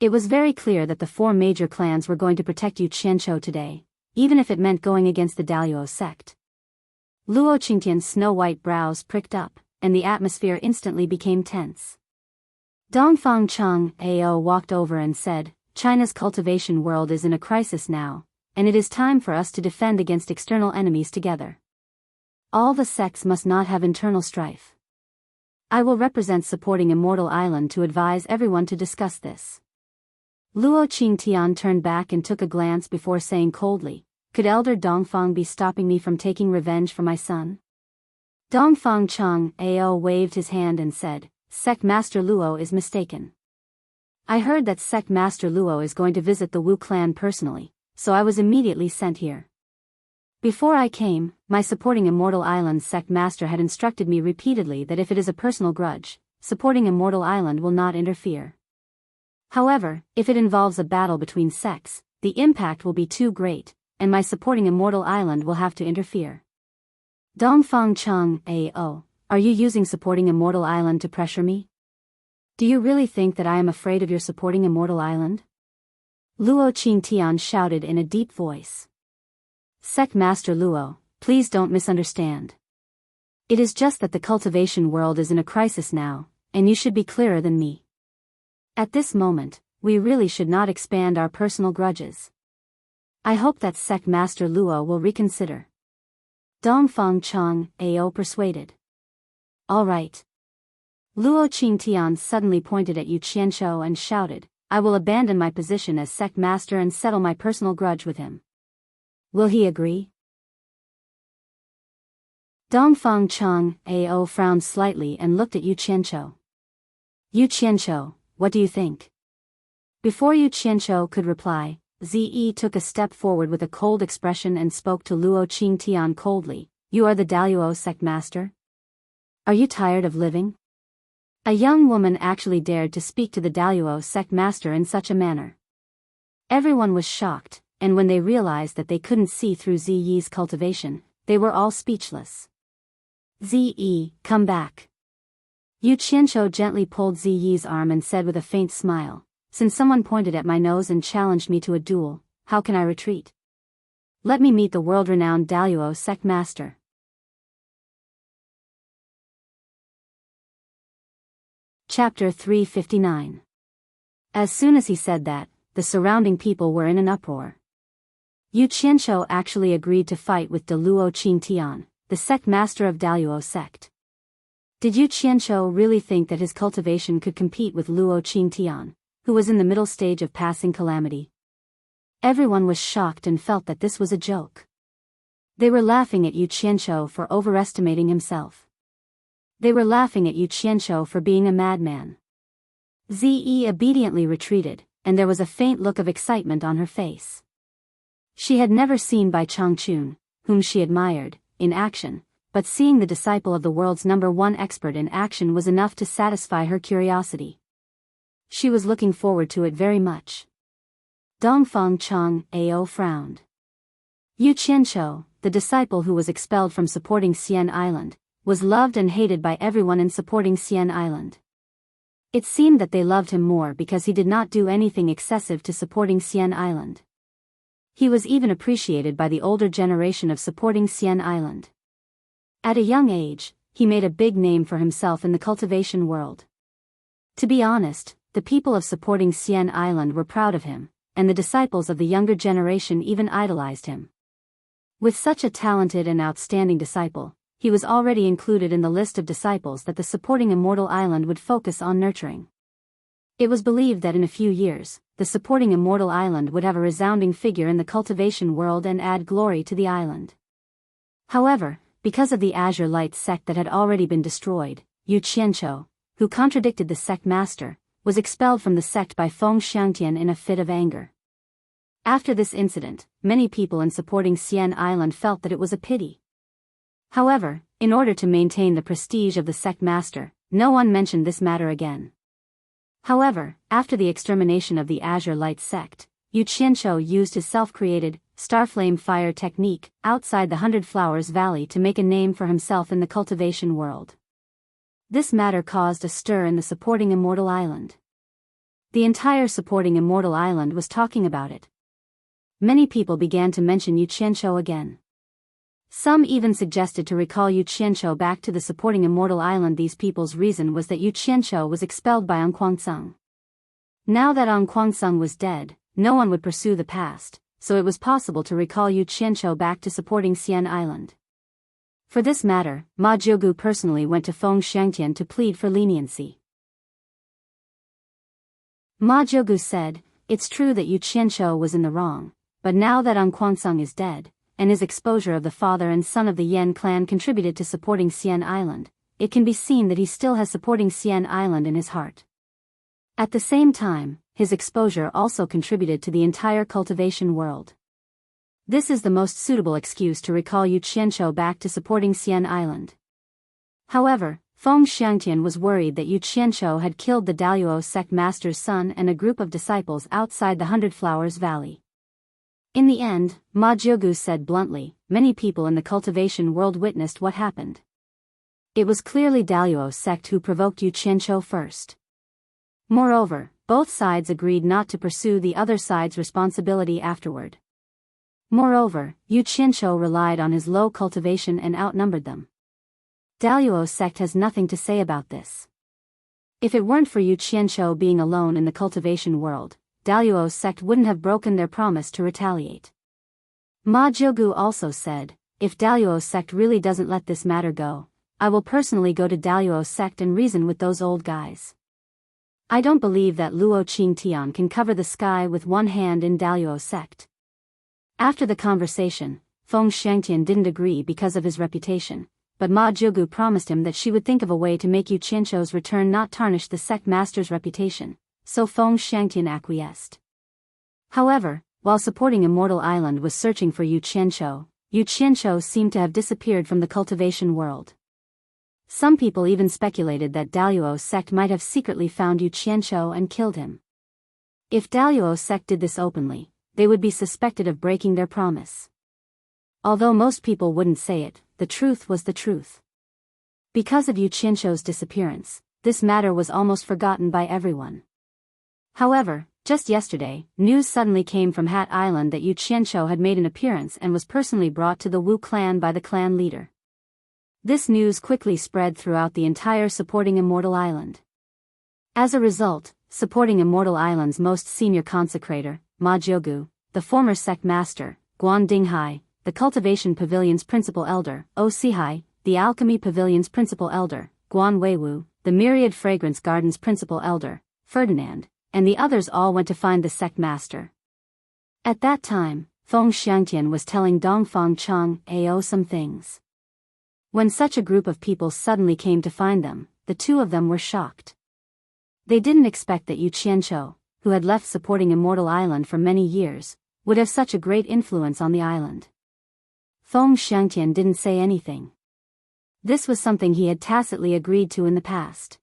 It was very clear that the four major clans were going to protect Yu Qianzhou today, even if it meant going against the Daluo sect. Luo Qingtian's snow-white brows pricked up, and the atmosphere instantly became tense. Dongfang Chang Ao walked over and said, "China's cultivation world is in a crisis now, and it is time for us to defend against external enemies together. All the sects must not have internal strife. I will represent supporting Immortal Island to advise everyone to discuss this." Luo Qingtian turned back and took a glance before saying coldly, "Could Elder Dongfang be stopping me from taking revenge for my son?" Dongfang Chang Ao waved his hand and said, "Sect Master Luo is mistaken. I heard that Sect Master Luo is going to visit the Wu clan personally, so I was immediately sent here. Before I came, my supporting Immortal Island Sect Master had instructed me repeatedly that if it is a personal grudge, supporting Immortal Island will not interfere. However, if it involves a battle between sects, the impact will be too great, and my supporting Immortal Island will have to interfere." Dongfang Chang Ao, are you using supporting Immortal Island to pressure me? Do you really think that I am afraid of your supporting Immortal Island? Luo Qingtian shouted in a deep voice. "Sect Master Luo, please don't misunderstand. It is just that the cultivation world is in a crisis now, and you should be clearer than me. At this moment, we really should not expand our personal grudges. I hope that Sect Master Luo will reconsider." Dongfang Chang Ao persuaded. "All right." Luo Qingtian suddenly pointed at Yu Qianzhou and shouted, "I will abandon my position as sect master and settle my personal grudge with him. Will he agree?" Dongfang Chang Ao frowned slightly and looked at Yu Qianzhou. "Yu Qianzhou, what do you think?" Before Yu Qianzhou could reply, Zi took a step forward with a cold expression and spoke to Luo Qingtian coldly, "You are the Daluo sect master? Are you tired of living?" A young woman actually dared to speak to the Daluo sect master in such a manner. Everyone was shocked, and when they realized that they couldn't see through Ziyi's cultivation, they were all speechless. Ziyi, come back. Yu Qianqiu gently pulled Ziyi's arm and said with a faint smile, since someone pointed at my nose and challenged me to a duel, how can I retreat? Let me meet the world-renowned Daluo sect master. Chapter 359. As soon as he said that, the surrounding people were in an uproar. Yu Qianqiu actually agreed to fight with Daluo Qingtian, the sect master of Daluo sect. Did Yu Qianqiu really think that his cultivation could compete with Luo Qingtian, who was in the middle stage of passing calamity? Everyone was shocked and felt that this was a joke. They were laughing at Yu Qianqiu for overestimating himself. They were laughing at Yu Qianqiu for being a madman. Ziyi obediently retreated, and there was a faint look of excitement on her face. She had never seen Bai Changchun, whom she admired, in action, but seeing the disciple of the world's #1 expert in action was enough to satisfy her curiosity. She was looking forward to it very much. Dongfeng Chang Ao frowned. Yu Qianqiu, the disciple who was expelled from supporting Xian Island, was loved and hated by everyone in supporting Xian Island. It seemed that they loved him more because he did not do anything excessive to supporting Xian Island. He was even appreciated by the older generation of supporting Xian Island. At a young age, he made a big name for himself in the cultivation world. To be honest, the people of supporting Xian Island were proud of him, and the disciples of the younger generation even idolized him. With such a talented and outstanding disciple, he was already included in the list of disciples that the supporting Immortal Island would focus on nurturing. It was believed that in a few years, the supporting Immortal Island would have a resounding figure in the cultivation world and add glory to the island. However, because of the Azure Light sect that had already been destroyed, Yu Qianqiu, who contradicted the sect master, was expelled from the sect by Feng Xiangtian in a fit of anger. After this incident, many people in supporting Xian Island felt that it was a pity. However, in order to maintain the prestige of the sect master, no one mentioned this matter again. However, after the extermination of the Azure Light sect, Yu Qianqiu used his self-created, Starflame Fire technique, outside the 100 Flowers Valley to make a name for himself in the cultivation world. This matter caused a stir in the supporting Immortal Island. The entire supporting Immortal Island was talking about it. Many people began to mention Yu Qianqiu again. Some even suggested to recall Yu Qianqiu back to the supporting Immortal Island. These people's reason was that Yu Qianqiu was expelled by An Kuangsung. Now that An Kuangsung was dead, no one would pursue the past, so it was possible to recall Yu Qianqiu back to supporting Xian Island. For this matter, Ma Jiugu personally went to Feng Xiangtian to plead for leniency. Ma Jiugu said, "It's true that Yu Qianqiu was in the wrong, but now that An Kuangsung is dead, and his exposure of the father and son of the Yan clan contributed to supporting Xian Island, it can be seen that he still has supporting Xian Island in his heart. At the same time, his exposure also contributed to the entire cultivation world. This is the most suitable excuse to recall Yu Qianqiu back to supporting Xian Island." However, Feng Xiangtian was worried that Yu Qianqiu had killed the Daluo sect master's son and a group of disciples outside the 100 Flowers Valley. In the end, Ma Jiugu said bluntly, many people in the cultivation world witnessed what happened. It was clearly Daluo sect who provoked Yu Qianqiu first. Moreover, both sides agreed not to pursue the other side's responsibility afterward. Moreover, Yu Qianqiu relied on his low cultivation and outnumbered them. Daluo sect has nothing to say about this. If it weren't for Yu Qianqiu being alone in the cultivation world, Daluo sect wouldn't have broken their promise to retaliate. Ma Jiugu also said, "If Daluo sect really doesn't let this matter go, I will personally go to Daluo sect and reason with those old guys. I don't believe that Luo Qingtian can cover the sky with one hand in Daluo sect." After the conversation, Feng Xiangtian didn't agree because of his reputation, but Ma Jiugu promised him that she would think of a way to make Yu Qianqiu's return not tarnish the sect master's reputation, so Feng Xiangtian acquiesced. However, while supporting Immortal Island was searching for Yu Qianqiu seemed to have disappeared from the cultivation world. Some people even speculated that Daluo's sect might have secretly found Yu Qianqiu and killed him. If Daluo's sect did this openly, they would be suspected of breaking their promise. Although most people wouldn't say it, the truth was the truth. Because of Yu Qianqiu's disappearance, this matter was almost forgotten by everyone. However, just yesterday, news suddenly came from Hat Island that Yu Qianqiu had made an appearance and was personally brought to the Wu clan by the clan leader. This news quickly spread throughout the entire Supporting Immortal Island. As a result, Supporting Immortal Island's most senior consecrator, Ma Jiugu, the former sect master, Guan Dinghai, the Cultivation Pavilion's principal elder, O Sihai, the Alchemy Pavilion's principal elder, Guan Weiwu, the Myriad Fragrance Garden's principal elder, Ferdinand, and the others all went to find the sect master. At that time, Feng Xiangtian was telling Dongfang Chang Ao some things. When such a group of people suddenly came to find them, the two of them were shocked. They didn't expect that Yu Qianqiu, who had left Supporting Immortal Island for many years, would have such a great influence on the island. Feng Xiangtian didn't say anything. This was something he had tacitly agreed to in the past.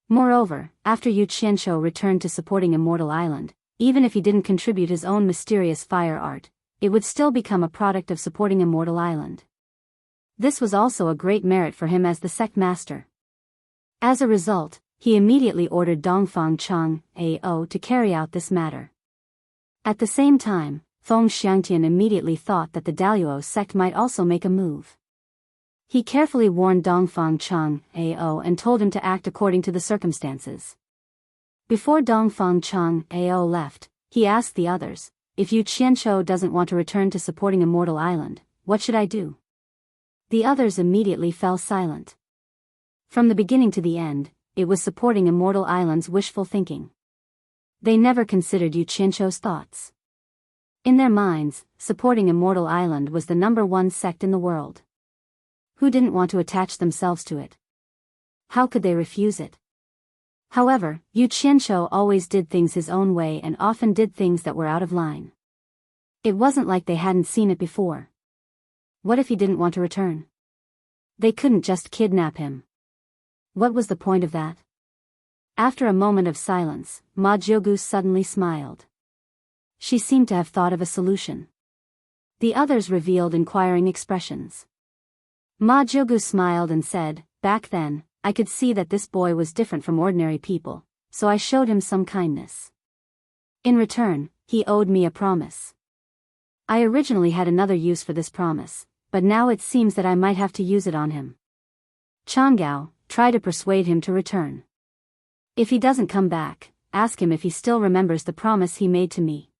Moreover, after Yu Qianqiu returned to Supporting Immortal Island, even if he didn't contribute his own mysterious fire art, it would still become a product of Supporting Immortal Island. This was also a great merit for him as the sect master. As a result, he immediately ordered Dongfang Chang Ao to carry out this matter. At the same time, Feng Xiangtian immediately thought that the Daluo sect might also make a move. He carefully warned Dongfang Chang Ao and told him to act according to the circumstances. Before Dongfang Chang Ao left, he asked the others, "If Yu Qianqiu doesn't want to return to Supporting Immortal Island, what should I do?" The others immediately fell silent. From the beginning to the end, it was Supporting Immortal Island's wishful thinking. They never considered Yu Qianqiu's thoughts. In their minds, Supporting Immortal Island was the #1 sect in the world. Who didn't want to attach themselves to it? How could they refuse it? However, Yu Qianqiu always did things his own way and often did things that were out of line. It wasn't like they hadn't seen it before. What if he didn't want to return? They couldn't just kidnap him. What was the point of that? After a moment of silence, Ma Jiugu suddenly smiled. She seemed to have thought of a solution. The others revealed inquiring expressions. Ma Jiugu smiled and said, "Back then, I could see that this boy was different from ordinary people, so I showed him some kindness. In return, he owed me a promise. I originally had another use for this promise, but now it seems that I might have to use it on him. Changgao, try to persuade him to return. If he doesn't come back, ask him if he still remembers the promise he made to me.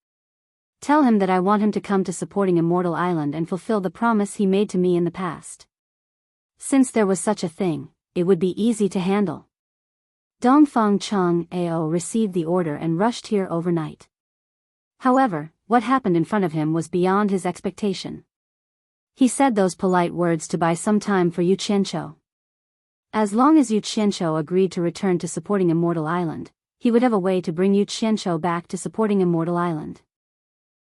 Tell him that I want him to come to Supporting Immortal Island and fulfill the promise he made to me in the past. Since there was such a thing, it would be easy to handle." Dongfang Chang Ao received the order and rushed here overnight. However, what happened in front of him was beyond his expectation. He said those polite words to buy some time for Yu Qianqiu. As long as Yu Qianqiu agreed to return to Supporting Immortal Island, he would have a way to bring Yu Qianqiu back to Supporting Immortal Island.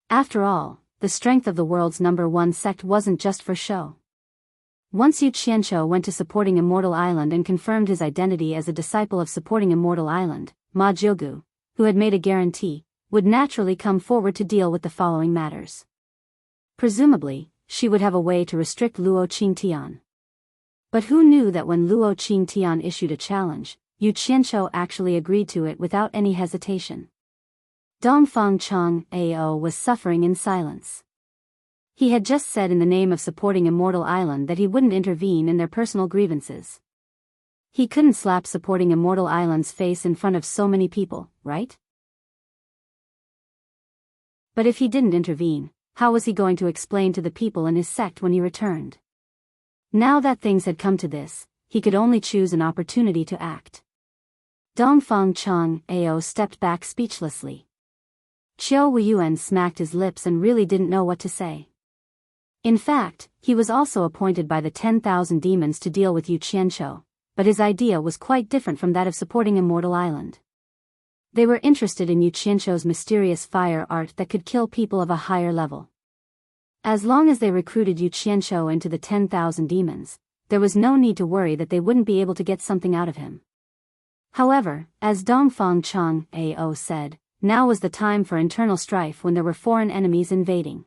After all, the strength of the world's #1 sect wasn't just for show. Once Yu Qianqiu went to Supporting Immortal Island and confirmed his identity as a disciple of Supporting Immortal Island, Ma Jiugu, who had made a guarantee, would naturally come forward to deal with the following matters. Presumably, she would have a way to restrict Luo Qingtian. But who knew that when Luo Qingtian issued a challenge, Yu Qianqiu actually agreed to it without any hesitation? Dongfang Chang Ao was suffering in silence. He had just said in the name of Supporting Immortal Island that he wouldn't intervene in their personal grievances. He couldn't slap Supporting Immortal Island's face in front of so many people, right? But if he didn't intervene, how was he going to explain to the people in his sect when he returned? Now that things had come to this, he could only choose an opportunity to act. Dongfang Chang Ao stepped back speechlessly. Qiu Wuyuan smacked his lips and really didn't know what to say. In fact, he was also appointed by the 10,000 demons to deal with Yu Qianqiu, but his idea was quite different from that of Supporting Immortal Island. They were interested in Yu Qianqiu's mysterious fire art that could kill people of a higher level. As long as they recruited Yu Qianzhou into the 10,000 demons, there was no need to worry that they wouldn't be able to get something out of him. However, as Dongfang Chang Ao said, now was the time for internal strife when there were foreign enemies invading.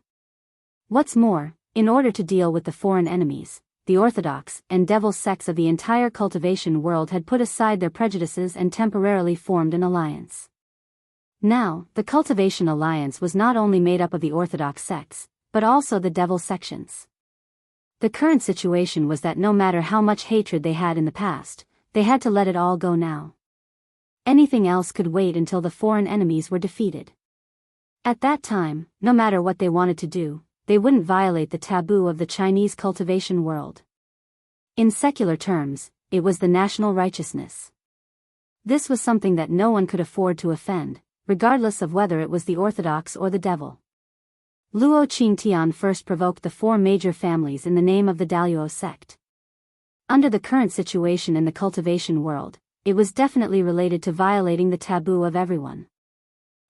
What's more, in order to deal with the foreign enemies, the orthodox and devil sects of the entire cultivation world had put aside their prejudices and temporarily formed an alliance. Now, the cultivation alliance was not only made up of the orthodox sects, but also the devil sections. The current situation was that no matter how much hatred they had in the past, they had to let it all go now. Anything else could wait until the foreign enemies were defeated. At that time, no matter what they wanted to do, they wouldn't violate the taboo of the Chinese cultivation world. In secular terms, it was the national righteousness. This was something that no one could afford to offend, regardless of whether it was the orthodox or the devil. Luo Qingtian first provoked the four major families in the name of the Daluo sect. Under the current situation in the cultivation world, it was definitely related to violating the taboo of everyone.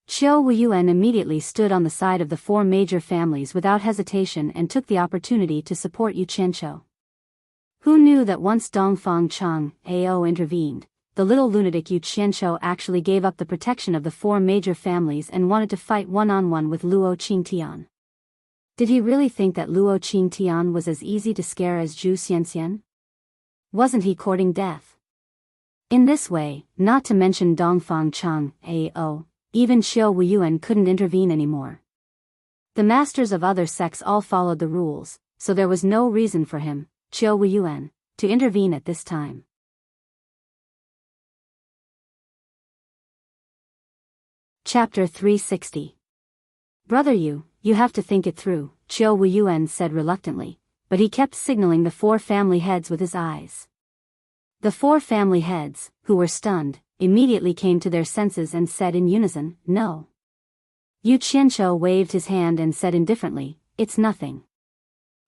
Qiu Wuyuan immediately stood on the side of the four major families without hesitation and took the opportunity to support Yu Qianzhou. Who knew that once Dongfang Chang Ao intervened, the little lunatic Yu Qianzhou actually gave up the protection of the four major families and wanted to fight one-on-one with Luo Qingtian. Did he really think that Luo Qingtian was as easy to scare as Zhu Xianxian? Wasn't he courting death? In this way, not to mention Dongfang Chang Ao, even Qiu Wuyuan couldn't intervene anymore. The masters of other sects all followed the rules, so there was no reason for him, Qiu Wuyuan, to intervene at this time. Chapter 360. Brother you have to think it through, Qiu Wuyuan said reluctantly, but he kept signaling the four family heads with his eyes. The four family heads, who were stunned, immediately came to their senses and said in unison, "No." Yu Qianzhou waved his hand and said indifferently, "It's nothing.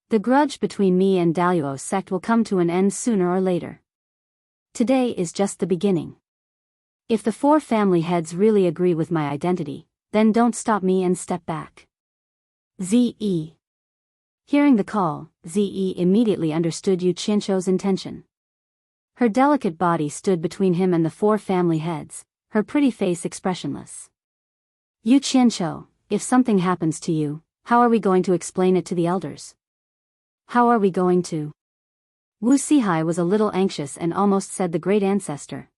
The grudge between me and Daluo sect will come to an end sooner or later. Today is just the beginning. If the four family heads really agree with my identity, then don't stop me and step back." Ze. Hearing the call, Ze immediately understood Yu Qianzhou's intention. Her delicate body stood between him and the four family heads, her pretty face expressionless. "Yu Qianzhou, if something happens to you, how are we going to explain it to the elders? How are we going to?" Wu Sihai was a little anxious and almost said the great ancestor.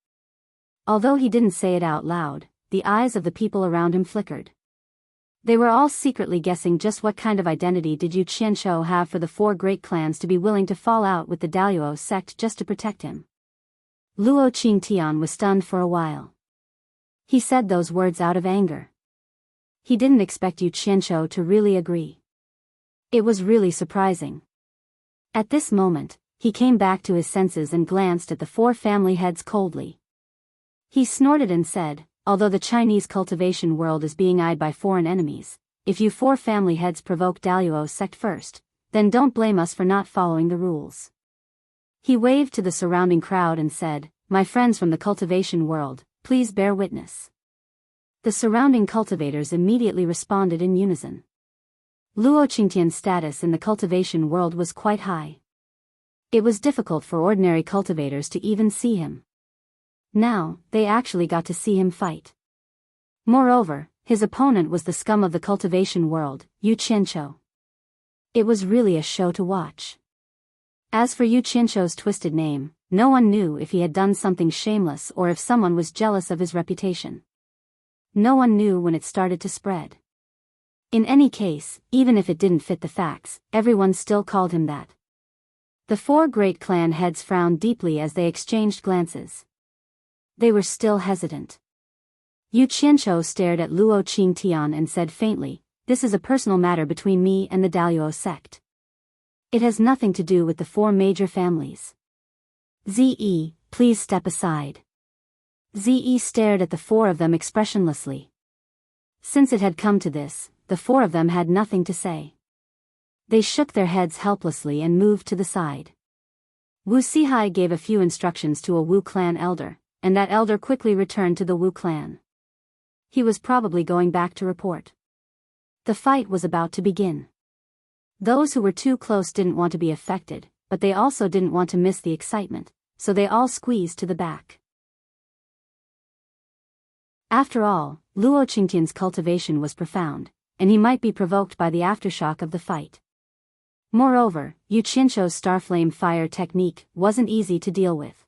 Although he didn't say it out loud, the eyes of the people around him flickered. They were all secretly guessing just what kind of identity did Yu Qianzhou have for the four great clans to be willing to fall out with the Daluo sect just to protect him. Luo Qingtian was stunned for a while. He said those words out of anger. He didn't expect Yu Qianzhou to really agree. It was really surprising. At this moment, he came back to his senses and glanced at the four family heads coldly. He snorted and said, "Although the Chinese cultivation world is being eyed by foreign enemies, if you four family heads provoke Daluo's sect first, then don't blame us for not following the rules." He waved to the surrounding crowd and said, "My friends from the cultivation world, please bear witness." The surrounding cultivators immediately responded in unison. Luo Qingtian's status in the cultivation world was quite high. It was difficult for ordinary cultivators to even see him. Now, they actually got to see him fight. Moreover, his opponent was the scum of the cultivation world, Yu Qianzhou. It was really a show to watch. As for Yu Qianzhou's twisted name, no one knew if he had done something shameless or if someone was jealous of his reputation. No one knew when it started to spread. In any case, even if it didn't fit the facts, everyone still called him that. The four great clan heads frowned deeply as they exchanged glances. They were still hesitant. Yu Qianzhou stared at Luo Qingtian and said faintly, "This is a personal matter between me and the Daluo sect. It has nothing to do with the four major families. Ze, please step aside." Ze stared at the four of them expressionlessly. Since it had come to this, the four of them had nothing to say. They shook their heads helplessly and moved to the side. Wu Sihai gave a few instructions to a Wu clan elder, and that elder quickly returned to the Wu clan. He was probably going back to report. The fight was about to begin. Those who were too close didn't want to be affected, but they also didn't want to miss the excitement, so they all squeezed to the back. After all, Luo Qingtian's cultivation was profound, and he might be provoked by the aftershock of the fight. Moreover, Yu Qianshou's starflame fire technique wasn't easy to deal with.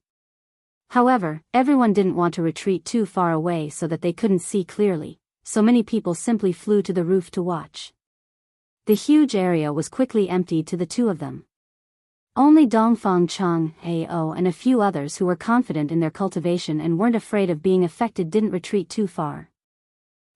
However, everyone didn't want to retreat too far away so that they couldn't see clearly, so many people simply flew to the roof to watch. The huge area was quickly emptied to the two of them. Only Dongfang Chang, Ao and a few others who were confident in their cultivation and weren't afraid of being affected didn't retreat too far.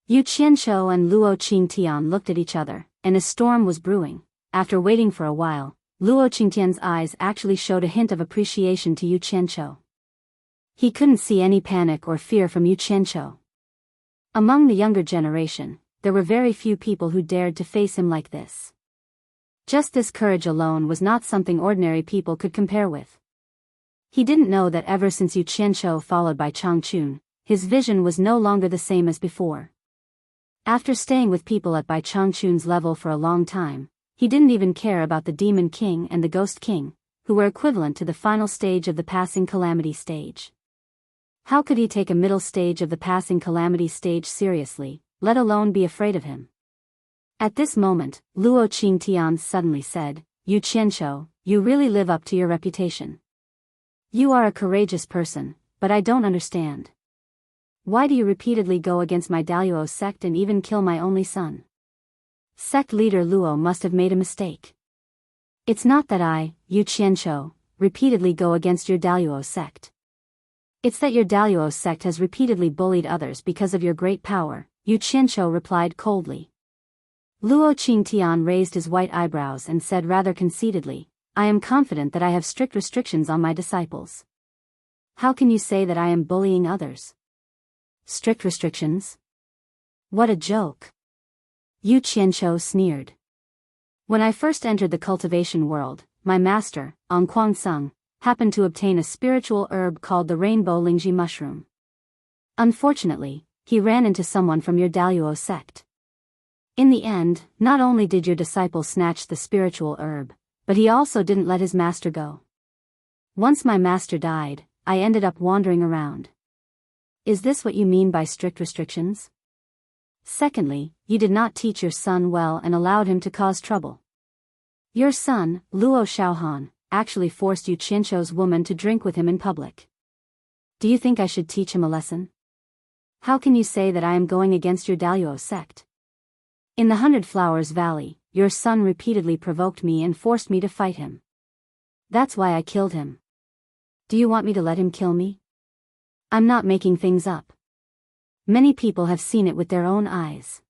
Yu Qianshou and Luo Qingtian looked at each other, and a storm was brewing. After waiting for a while, Luo Qingtian's eyes actually showed a hint of appreciation to Yu Qianshou. He couldn't see any panic or fear from Yu Qianshou. Among the younger generation, there were very few people who dared to face him like this. Just this courage alone was not something ordinary people could compare with. He didn't know that ever since Yu Qianshou followed by Changchun, his vision was no longer the same as before. After staying with people at Bai Changchun's level for a long time, he didn't even care about the Demon King and the Ghost King, who were equivalent to the final stage of the passing calamity stage. How could he take a middle stage of the passing calamity stage seriously, let alone be afraid of him? At this moment, Luo Qingtian suddenly said, "Yu Qianshou, you really live up to your reputation. You are a courageous person, but I don't understand. Why do you repeatedly go against my Daluo sect and even kill my only son?" Sect leader Luo must have made a mistake. It's not that I, Yu Qianshou, repeatedly go against your Daluo sect. It's that your Daluo sect has repeatedly bullied others because of your great power, Yu Qianshou replied coldly. Luo Qingtian raised his white eyebrows and said rather conceitedly, "I am confident that I have strict restrictions on my disciples. How can you say that I am bullying others? Strict restrictions? What a joke." Yu Qianshou sneered. "When I first entered the cultivation world, my master, Ang Kuangsung, happened to obtain a spiritual herb called the rainbow lingji mushroom. Unfortunately, he ran into someone from your Daluo sect. In the end, not only did your disciple snatch the spiritual herb, but he also didn't let his master go. Once my master died, I ended up wandering around. Is this what you mean by strict restrictions? Secondly, you did not teach your son well and allowed him to cause trouble. Your son, Luo Xiaohan, actually forced Yu Qianshou's woman to drink with him in public. Do you think I should teach him a lesson? How can you say that I am going against your Daluo sect? In the 100 Flowers Valley, your son repeatedly provoked me and forced me to fight him. That's why I killed him. Do you want me to let him kill me? I'm not making things up. Many people have seen it with their own eyes.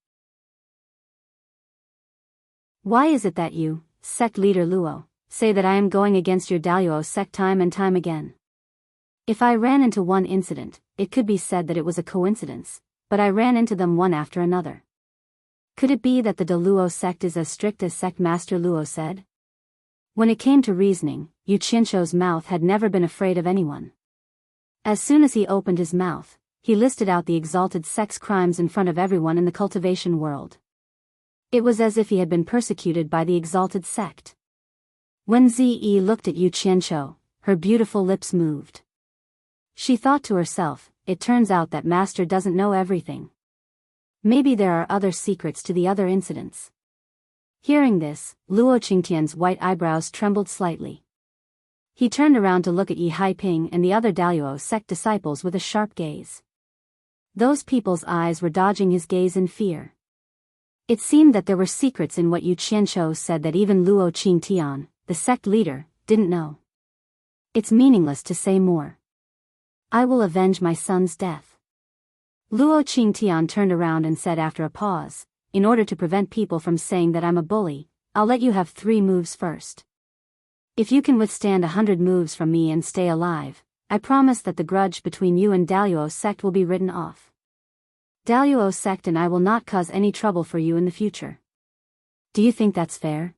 Why is it that you, sect leader Luo, say that I am going against your Daluo sect time and time again? If I ran into one incident, it could be said that it was a coincidence, but I ran into them one after another. Could it be that the Daluo sect is as strict as sect master Luo said? When it came to reasoning, Yu Qianshou's mouth had never been afraid of anyone. As soon as he opened his mouth, he listed out the exalted sect's crimes in front of everyone in the cultivation world. It was as if he had been persecuted by the exalted sect. When Zi looked at Yu Qianshou, her beautiful lips moved. She thought to herself, it turns out that master doesn't know everything. Maybe there are other secrets to the other incidents. Hearing this, Luo Qingtian's white eyebrows trembled slightly. He turned around to look at Yi Haiping and the other Daluo sect disciples with a sharp gaze. Those people's eyes were dodging his gaze in fear. It seemed that there were secrets in what Yu Qianshou said that even Luo Qingtian, the sect leader, didn't know. It's meaningless to say more. I will avenge my son's death. Luo Qingtian turned around and said after a pause, in order to prevent people from saying that I'm a bully, I'll let you have 3 moves first. If you can withstand 100 moves from me and stay alive, I promise that the grudge between you and Daluo sect will be written off. Daluo sect and I will not cause any trouble for you in the future. Do you think that's fair?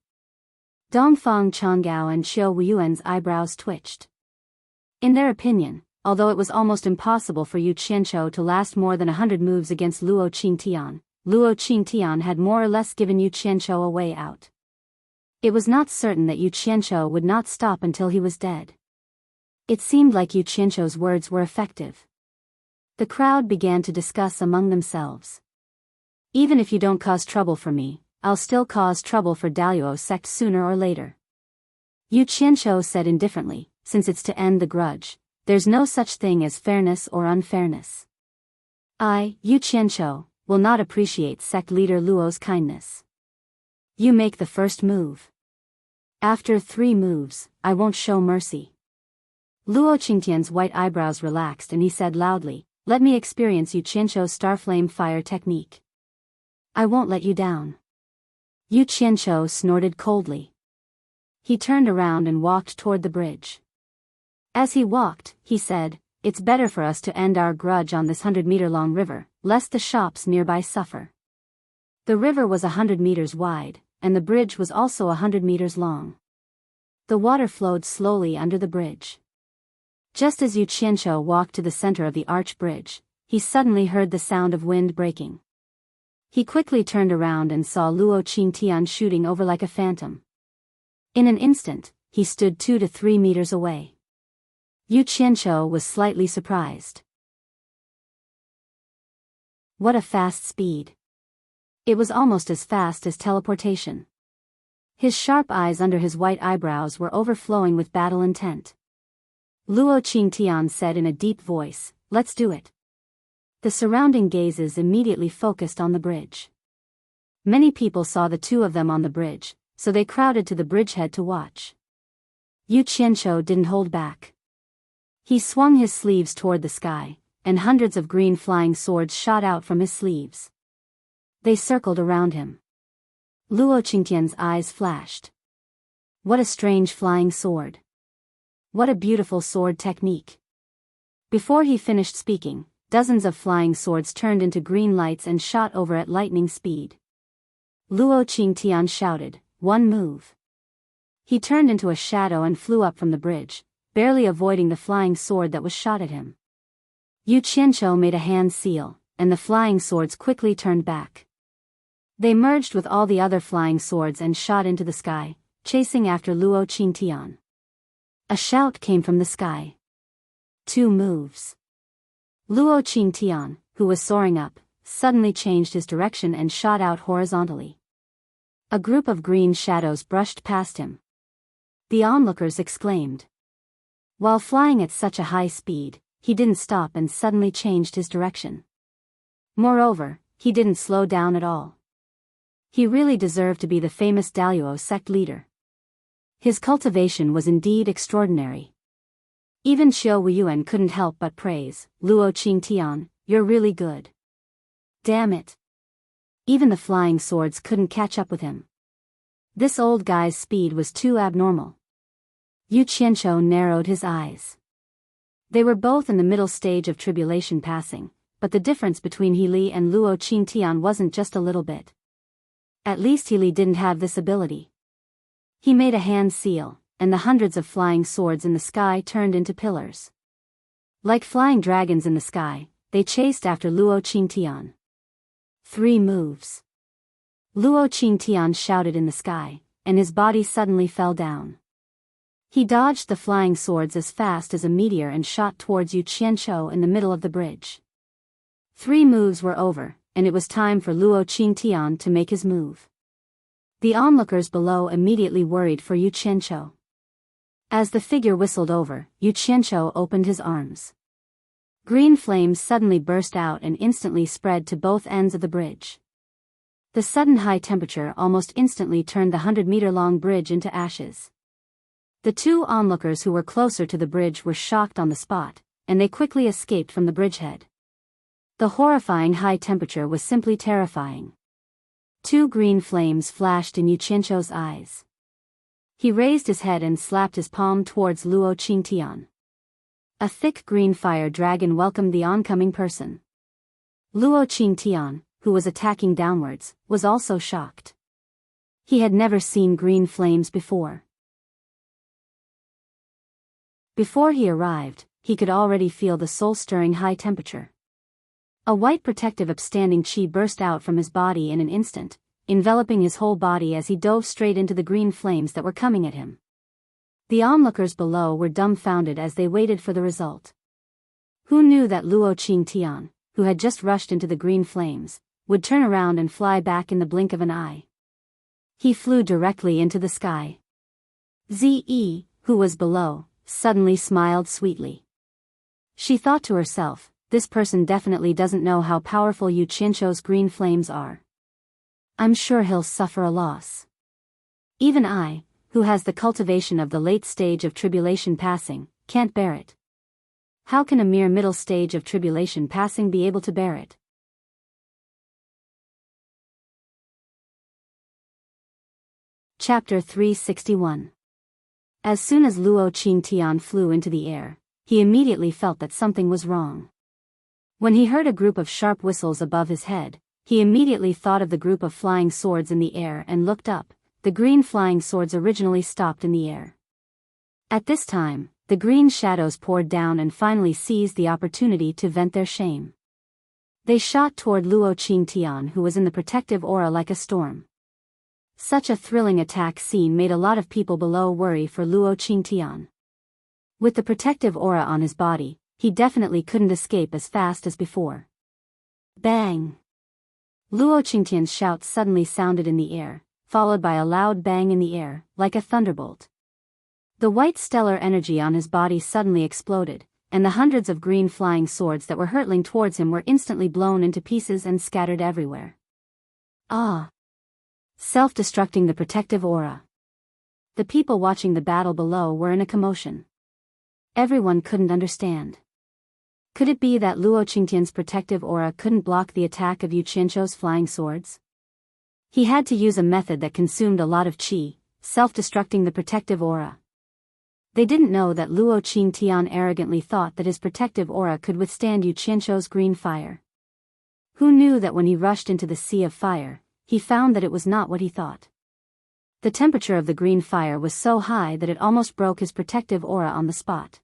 Dongfang Changgao and Xiao Wuyuan's eyebrows twitched. In their opinion, although it was almost impossible for Yu Qianshou to last more than 100 moves against Luo Qingtian had more or less given Yu Qianshou a way out. It was not certain that Yu Qianqiu would not stop until he was dead. It seemed like Yu Qianqiu's words were effective. The crowd began to discuss among themselves. Even if you don't cause trouble for me, I'll still cause trouble for Daluo sect sooner or later. Yu Qianqiu said indifferently, since it's to end the grudge, there's no such thing as fairness or unfairness. I, Yu Qianqiu, will not appreciate sect leader Luo's kindness. You make the first move. After 3 moves, I won't show mercy. Luo Qingtian's white eyebrows relaxed and he said loudly, let me experience Yu Qianqiu's starflame fire technique. I won't let you down. Yu Qianqiu snorted coldly. He turned around and walked toward the bridge. As he walked, he said, it's better for us to end our grudge on this 100-meter-long river, lest the shops nearby suffer. The river was 100 meters wide, and the bridge was also 100 meters long. The water flowed slowly under the bridge. Just as Yu Qianqiu walked to the center of the arch bridge, he suddenly heard the sound of wind breaking. He quickly turned around and saw Luo Qingtian shooting over like a phantom. In an instant, he stood 2 to 3 meters away. Yu Qianqiu was slightly surprised. What a fast speed! It was almost as fast as teleportation. His sharp eyes under his white eyebrows were overflowing with battle intent. Luo Qingtian said in a deep voice, let's do it. The surrounding gazes immediately focused on the bridge. Many people saw the two of them on the bridge, so they crowded to the bridgehead to watch. Yu Qianqiu didn't hold back. He swung his sleeves toward the sky, and hundreds of green flying swords shot out from his sleeves. They circled around him. Luo Qingtian's eyes flashed. What a strange flying sword. What a beautiful sword technique. Before he finished speaking, dozens of flying swords turned into green lights and shot over at lightning speed. Luo Qingtian shouted, one move. He turned into a shadow and flew up from the bridge, barely avoiding the flying sword that was shot at him. Yu Qianqiu made a hand seal, and the flying swords quickly turned back. They merged with all the other flying swords and shot into the sky, chasing after Luo Qingtian. A shout came from the sky. 2 moves. Luo Qingtian, who was soaring up, suddenly changed his direction and shot out horizontally. A group of green shadows brushed past him. The onlookers exclaimed. While flying at such a high speed, he didn't stop and suddenly changed his direction. Moreover, he didn't slow down at all. He really deserved to be the famous Daluo sect leader. His cultivation was indeed extraordinary. Even Xiao Weiyuan couldn't help but praise, Luo Qingtian, you're really good. Damn it. Even the flying swords couldn't catch up with him. This old guy's speed was too abnormal. Yu Qianqiu narrowed his eyes. They were both in the middle stage of tribulation passing, but the difference between He Li and Luo Qingtian wasn't just a little bit. At least He Li didn't have this ability. He made a hand seal, and the hundreds of flying swords in the sky turned into pillars. Like flying dragons in the sky, they chased after Luo Qingtian. 3 moves. Luo Qingtian shouted in the sky, and his body suddenly fell down. He dodged the flying swords as fast as a meteor and shot towards Yu Qianqiu in the middle of the bridge. 3 moves were over, and it was time for Luo Qingtian to make his move. The onlookers below immediately worried for Yu Qianqiu. As the figure whistled over, Yu Qianqiu opened his arms. Green flames suddenly burst out and instantly spread to both ends of the bridge. The sudden high temperature almost instantly turned the 100-meter-long bridge into ashes. The 2 onlookers who were closer to the bridge were shocked on the spot, and they quickly escaped from the bridgehead. The horrifying high temperature was simply terrifying. 2 green flames flashed in Yu Qianqiu's eyes. He raised his head and slapped his palm towards Luo Qingtian. A thick green fire dragon welcomed the oncoming person. Luo Qingtian, who was attacking downwards, was also shocked. He had never seen green flames before. Before he arrived, he could already feel the soul-stirring high temperature. A white protective upstanding chi burst out from his body in an instant, enveloping his whole body as he dove straight into the green flames that were coming at him. The onlookers below were dumbfounded as they waited for the result. Who knew that Luo Qingtian, who had just rushed into the green flames, would turn around and fly back in the blink of an eye? He flew directly into the sky. Ze, who was below, suddenly smiled sweetly. She thought to herself, this person definitely doesn't know how powerful Yu Qianzhou's green flames are. I'm sure he'll suffer a loss. Even I, who has the cultivation of the late stage of tribulation passing, can't bear it. How can a mere middle stage of tribulation passing be able to bear it? Chapter 361. As soon as Luo Qingtian flew into the air, he immediately felt that something was wrong. When he heard a group of sharp whistles above his head, he immediately thought of the group of flying swords in the air and looked up. The green flying swords originally stopped in the air. At this time, the green shadows poured down and finally seized the opportunity to vent their shame. They shot toward Luo Qingtian, who was in the protective aura like a storm. Such a thrilling attack scene made a lot of people below worry for Luo Qingtian. With the protective aura on his body, he definitely couldn't escape as fast as before. Bang! Luo Qingtian's shout suddenly sounded in the air, followed by a loud bang in the air, like a thunderbolt. The white stellar energy on his body suddenly exploded, and the hundreds of green flying swords that were hurtling towards him were instantly blown into pieces and scattered everywhere. Ah! Self-destructing the protective aura. The people watching the battle below were in a commotion. Everyone couldn't understand. Could it be that Luo Qingtian's protective aura couldn't block the attack of Yu Qianzhou's flying swords? He had to use a method that consumed a lot of qi, self-destructing the protective aura. They didn't know that Luo Qingtian arrogantly thought that his protective aura could withstand Yu Qianzhou's green fire. Who knew that when he rushed into the sea of fire, he found that it was not what he thought. The temperature of the green fire was so high that it almost broke his protective aura on the spot.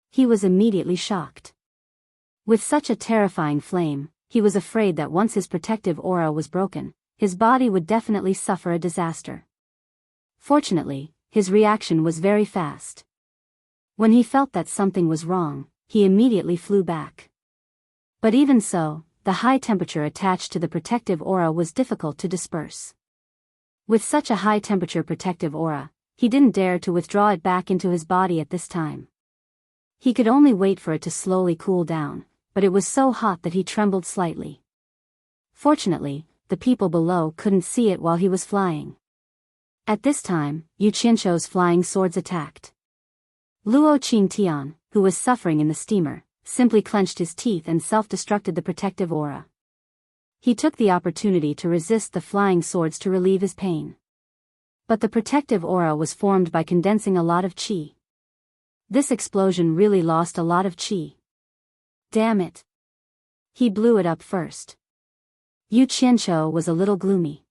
He was immediately shocked. With such a terrifying flame, he was afraid that once his protective aura was broken, his body would definitely suffer a disaster. Fortunately, his reaction was very fast. When he felt that something was wrong, he immediately flew back. But even so, the high temperature attached to the protective aura was difficult to disperse. With such a high temperature protective aura, he didn't dare to withdraw it back into his body at this time. He could only wait for it to slowly cool down, but it was so hot that he trembled slightly. Fortunately, the people below couldn't see it while he was flying. At this time, Yu Qianzhou's flying swords attacked. Luo Qingtian, who was suffering in the steamer, simply clenched his teeth and self-destructed the protective aura. He took the opportunity to resist the flying swords to relieve his pain. But the protective aura was formed by condensing a lot of qi. This explosion really lost a lot of qi. Damn it! He blew it up first. Yu Qianzhou was a little gloomy.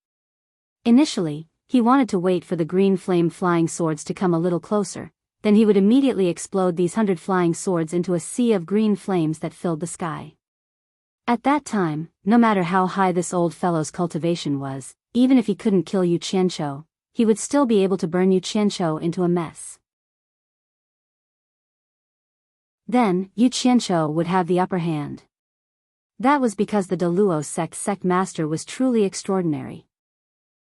Initially, he wanted to wait for the green flame flying swords to come a little closer, then he would immediately explode these 100 flying swords into a sea of green flames that filled the sky. At that time, no matter how high this old fellow's cultivation was, even if he couldn't kill Yu Qianzhou, he would still be able to burn Yu Qianzhou into a mess. Then, Yu Qianzhou would have the upper hand. That was because the Deluo sect master was truly extraordinary.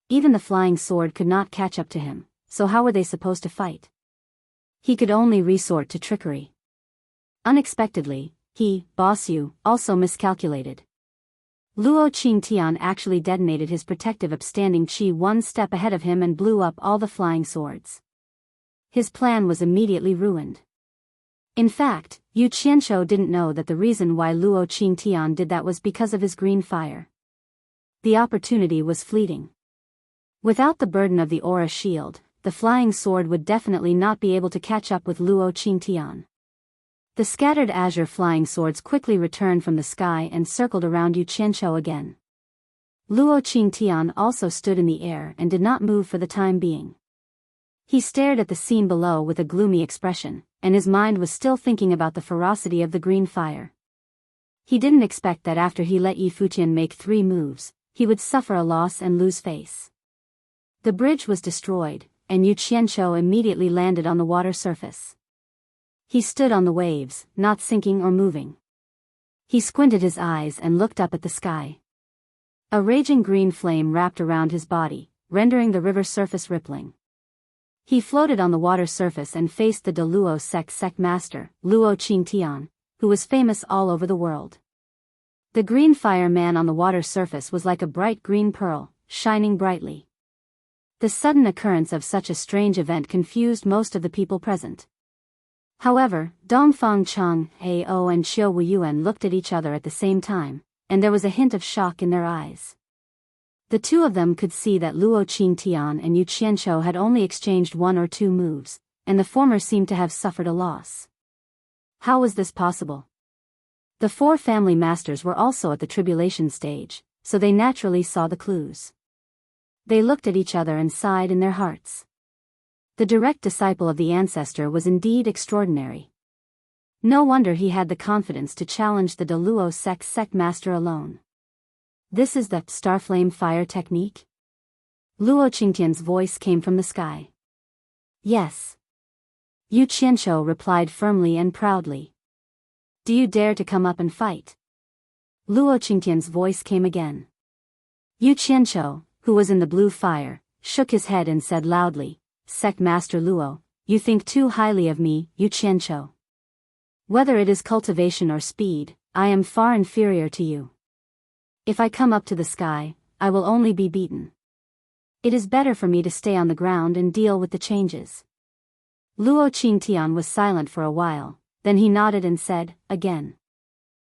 Even the flying sword could not catch up to him, so how were they supposed to fight? He could only resort to trickery. Unexpectedly, he, Boss Yu, also miscalculated. Luo Qingtian actually detonated his protective upstanding qi one step ahead of him and blew up all the flying swords. His plan was immediately ruined. In fact, Yu Qianzhou didn't know that the reason why Luo Qingtian did that was because of his green fire. The opportunity was fleeting. Without the burden of the aura shield, the flying sword would definitely not be able to catch up with Luo Qingtian. The scattered azure flying swords quickly returned from the sky and circled around Yu Qianzhou again. Luo Qingtian also stood in the air and did not move for the time being. He stared at the scene below with a gloomy expression, and his mind was still thinking about the ferocity of the green fire. He didn't expect that after he let Yi Futian make 3 moves, he would suffer a loss and lose face. The bridge was destroyed, and Yu Qianqiu immediately landed on the water surface. He stood on the waves, not sinking or moving. He squinted his eyes and looked up at the sky. A raging green flame wrapped around his body, rendering the river surface rippling. He floated on the water surface and faced the Luo sect master, Luo Qingtian, who was famous all over the world. The green fire man on the water surface was like a bright green pearl, shining brightly. The sudden occurrence of such a strange event confused most of the people present. However, Dongfang Chang, Ao and Qiu Wuyuan looked at each other at the same time, and there was a hint of shock in their eyes. The two of them could see that Luo Qingtian and Yu Qianqiu had only exchanged one or two moves, and the former seemed to have suffered a loss. How was this possible? The four family masters were also at the tribulation stage, so they naturally saw the clues. They looked at each other and sighed in their hearts. The direct disciple of the ancestor was indeed extraordinary. No wonder he had the confidence to challenge the Luo sect master alone. This is the Starflame fire technique? Luo Qingtian's voice came from the sky. Yes. Yu Qianqiu replied firmly and proudly. Do you dare to come up and fight? Luo Qingtian's voice came again. Yu Qianqiu, who was in the blue fire, shook his head and said loudly, Sect Master Luo, you think too highly of me, Yu Qianqiu. Whether it is cultivation or speed, I am far inferior to you. If I come up to the sky, I will only be beaten. It is better for me to stay on the ground and deal with the changes. Luo Qingtian was silent for a while, then he nodded and said, again.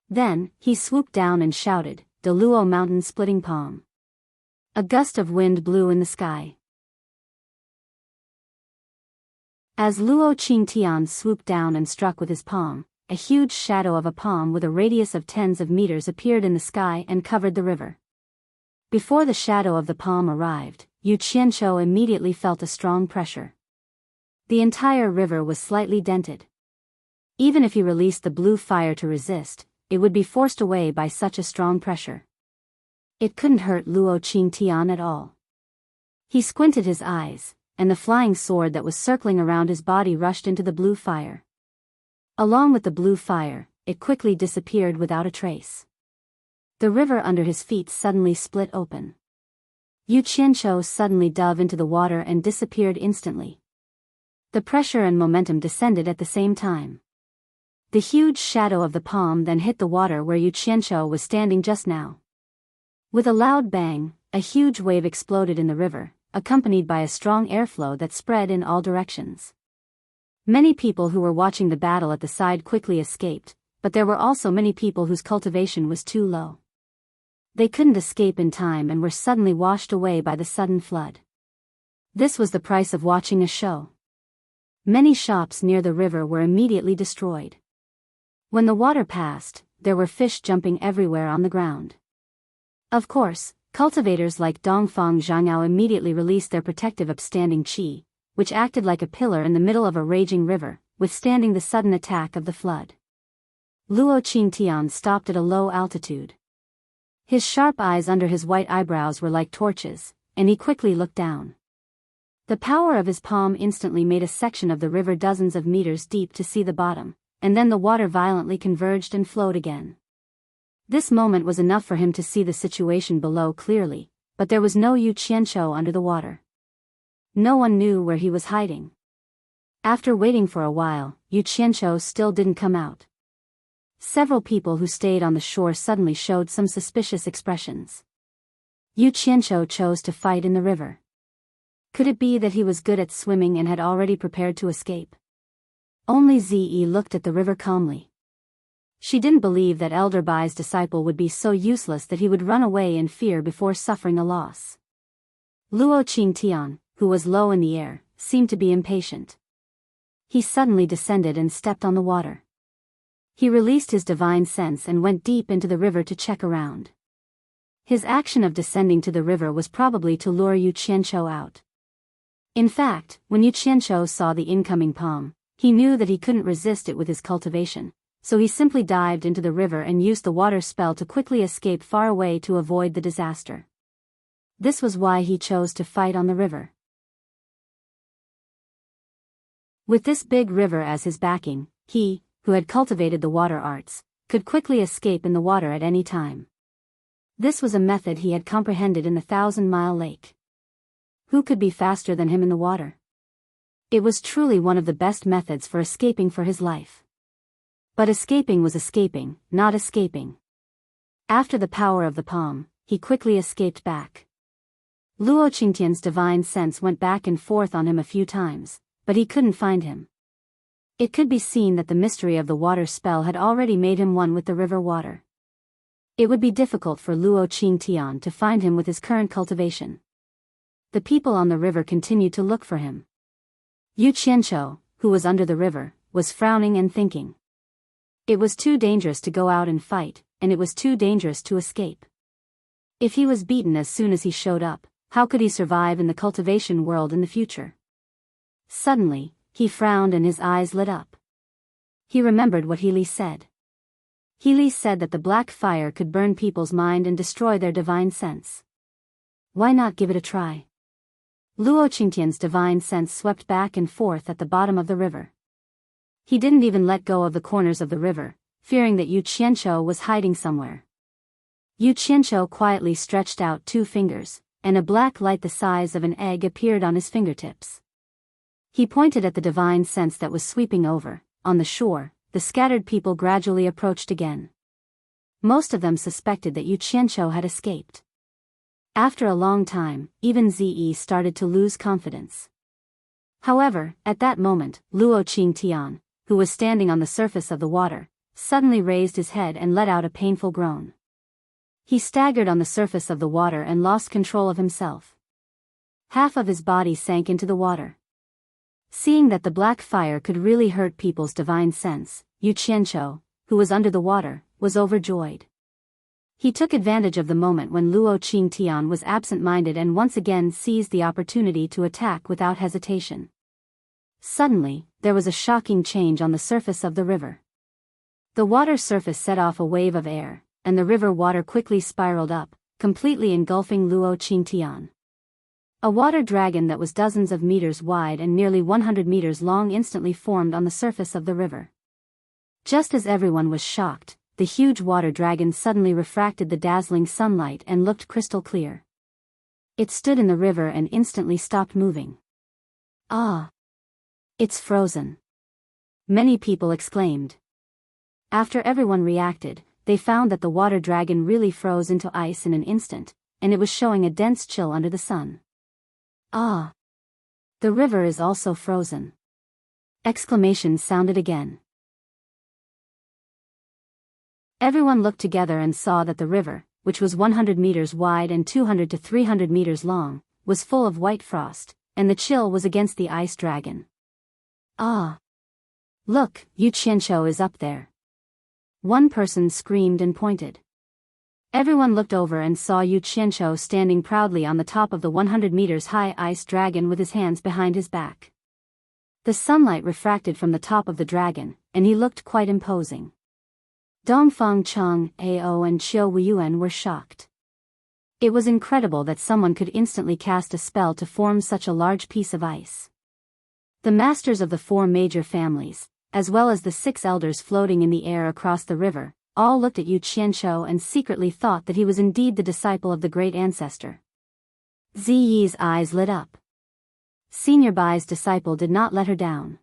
Then, he swooped down and shouted, De Luo mountain splitting palm. A gust of wind blew in the sky. As Luo Qingtian swooped down and struck with his palm, a huge shadow of a palm with a radius of tens of meters appeared in the sky and covered the river. Before the shadow of the palm arrived, Yu Qianqiu immediately felt a strong pressure. The entire river was slightly dented. Even if he released the blue fire to resist, it would be forced away by such a strong pressure. It couldn't hurt Luo Qingtian at all. He squinted his eyes, and the flying sword that was circling around his body rushed into the blue fire. Along with the blue fire, it quickly disappeared without a trace. The river under his feet suddenly split open. Yu Qianqiu suddenly dove into the water and disappeared instantly. The pressure and momentum descended at the same time. The huge shadow of the palm then hit the water where Yu Qianqiu was standing just now. With a loud bang, a huge wave exploded in the river, accompanied by a strong airflow that spread in all directions. Many people who were watching the battle at the side quickly escaped, but there were also many people whose cultivation was too low. They couldn't escape in time and were suddenly washed away by the sudden flood. This was the price of watching a show. Many shops near the river were immediately destroyed. When the water passed, there were fish jumping everywhere on the ground. Of course, cultivators like Dongfang Zhangao immediately released their protective upstanding qi, which acted like a pillar in the middle of a raging river, withstanding the sudden attack of the flood. Luo Qingtian stopped at a low altitude. His sharp eyes under his white eyebrows were like torches, and he quickly looked down. The power of his palm instantly made a section of the river dozens of meters deep to see the bottom, and then the water violently converged and flowed again. This moment was enough for him to see the situation below clearly, but there was no Yu Qianqiu under the water. No one knew where he was hiding. After waiting for a while, Yu Qianqiu still didn't come out. Several people who stayed on the shore suddenly showed some suspicious expressions. Yu Qianqiu chose to fight in the river. Could it be that he was good at swimming and had already prepared to escape? Only Zi looked at the river calmly. She didn't believe that Elder Bai's disciple would be so useless that he would run away in fear before suffering a loss. Luo Qingtian, who was low in the air, seemed to be impatient. He suddenly descended and stepped on the water. He released his divine sense and went deep into the river to check around. His action of descending to the river was probably to lure Yu Qianqiu out. In fact, when Yu Qianqiu saw the incoming palm, he knew that he couldn't resist it with his cultivation, so he simply dived into the river and used the water spell to quickly escape far away to avoid the disaster. This was why he chose to fight on the river. With this big river as his backing, he, who had cultivated the water arts, could quickly escape in the water at any time. This was a method he had comprehended in the 1,000-mile lake. Who could be faster than him in the water? It was truly one of the best methods for escaping for his life. But escaping was escaping, not escaping. After the power of the palm, he quickly escaped back. Luo Qingtian's divine sense went back and forth on him a few times, but he couldn't find him. It could be seen that the mystery of the water spell had already made him one with the river water. It would be difficult for Luo Qingtian to find him with his current cultivation. The people on the river continued to look for him. Yu Qianqiu, who was under the river, was frowning and thinking. It was too dangerous to go out and fight, and it was too dangerous to escape. If he was beaten as soon as he showed up, how could he survive in the cultivation world in the future? Suddenly, he frowned and his eyes lit up. He remembered what Healy said. Healy said that the black fire could burn people's mind and destroy their divine sense. Why not give it a try? Luo Qingtian's divine sense swept back and forth at the bottom of the river. He didn't even let go of the corners of the river, fearing that Yu Qianqiu was hiding somewhere. Yu Qianqiu quietly stretched out 2 fingers, and a black light the size of an egg appeared on his fingertips. He pointed at the divine sense that was sweeping over. On the shore, the scattered people gradually approached again. Most of them suspected that Yu Qianqiu had escaped. After a long time, even Ze started to lose confidence. However, at that moment, Luo Qingtian, who was standing on the surface of the water, suddenly raised his head and let out a painful groan. He staggered on the surface of the water and lost control of himself. Half of his body sank into the water. Seeing that the black fire could really hurt people's divine sense, Yu Qianqiu, who was under the water, was overjoyed. He took advantage of the moment when Luo Qingtian was absent-minded and once again seized the opportunity to attack without hesitation. Suddenly, there was a shocking change on the surface of the river. The water surface set off a wave of air, and the river water quickly spiraled up, completely engulfing Luo Qingtian. A water dragon that was dozens of meters wide and nearly 100 meters long instantly formed on the surface of the river. Just as everyone was shocked, the huge water dragon suddenly refracted the dazzling sunlight and looked crystal clear. It stood in the river and instantly stopped moving. Ah! It's frozen! Many people exclaimed. After everyone reacted, they found that the water dragon really froze into ice in an instant, and it was showing a dense chill under the sun. Ah! The river is also frozen. Exclamations sounded again. Everyone looked together and saw that the river, which was 100 meters wide and 200 to 300 meters long, was full of white frost, and the chill was against the ice dragon. Ah! Look, Yu Qianqiu is up there. One person screamed and pointed. Everyone looked over and saw Yu Qianqiu standing proudly on the top of the 100 meters high ice dragon with his hands behind his back. The sunlight refracted from the top of the dragon, and he looked quite imposing. Dongfang Cheng, Ao and Qiu Wuyuan were shocked. It was incredible that someone could instantly cast a spell to form such a large piece of ice. The masters of the 4 major families, as well as the 6 elders floating in the air across the river, all looked at Yu Qianqiu and secretly thought that he was indeed the disciple of the great ancestor. Ziyi's eyes lit up. Senior Bai's disciple did not let her down.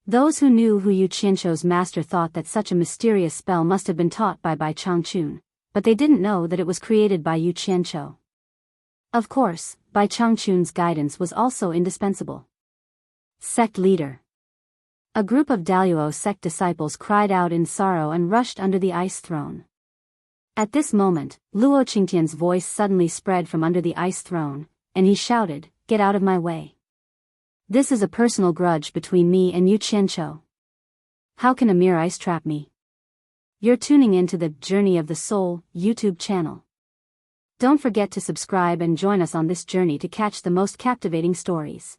Those who knew who Yu Qianqiu's master thought that such a mysterious spell must have been taught by Bai Changchun, but they didn't know that it was created by Yu Qianqiu. Of course, Bai Changchun's guidance was also indispensable. Sect leader. A group of Daluo sect disciples cried out in sorrow and rushed under the ice throne. At this moment, Luo Qingtian's voice suddenly spread from under the ice throne, and he shouted, "Get out of my way. This is a personal grudge between me and Yu Qianqiu. How can a mere ice trap me?" You're tuning into the Journey of the Soul YouTube channel. Don't forget to subscribe and join us on this journey to catch the most captivating stories.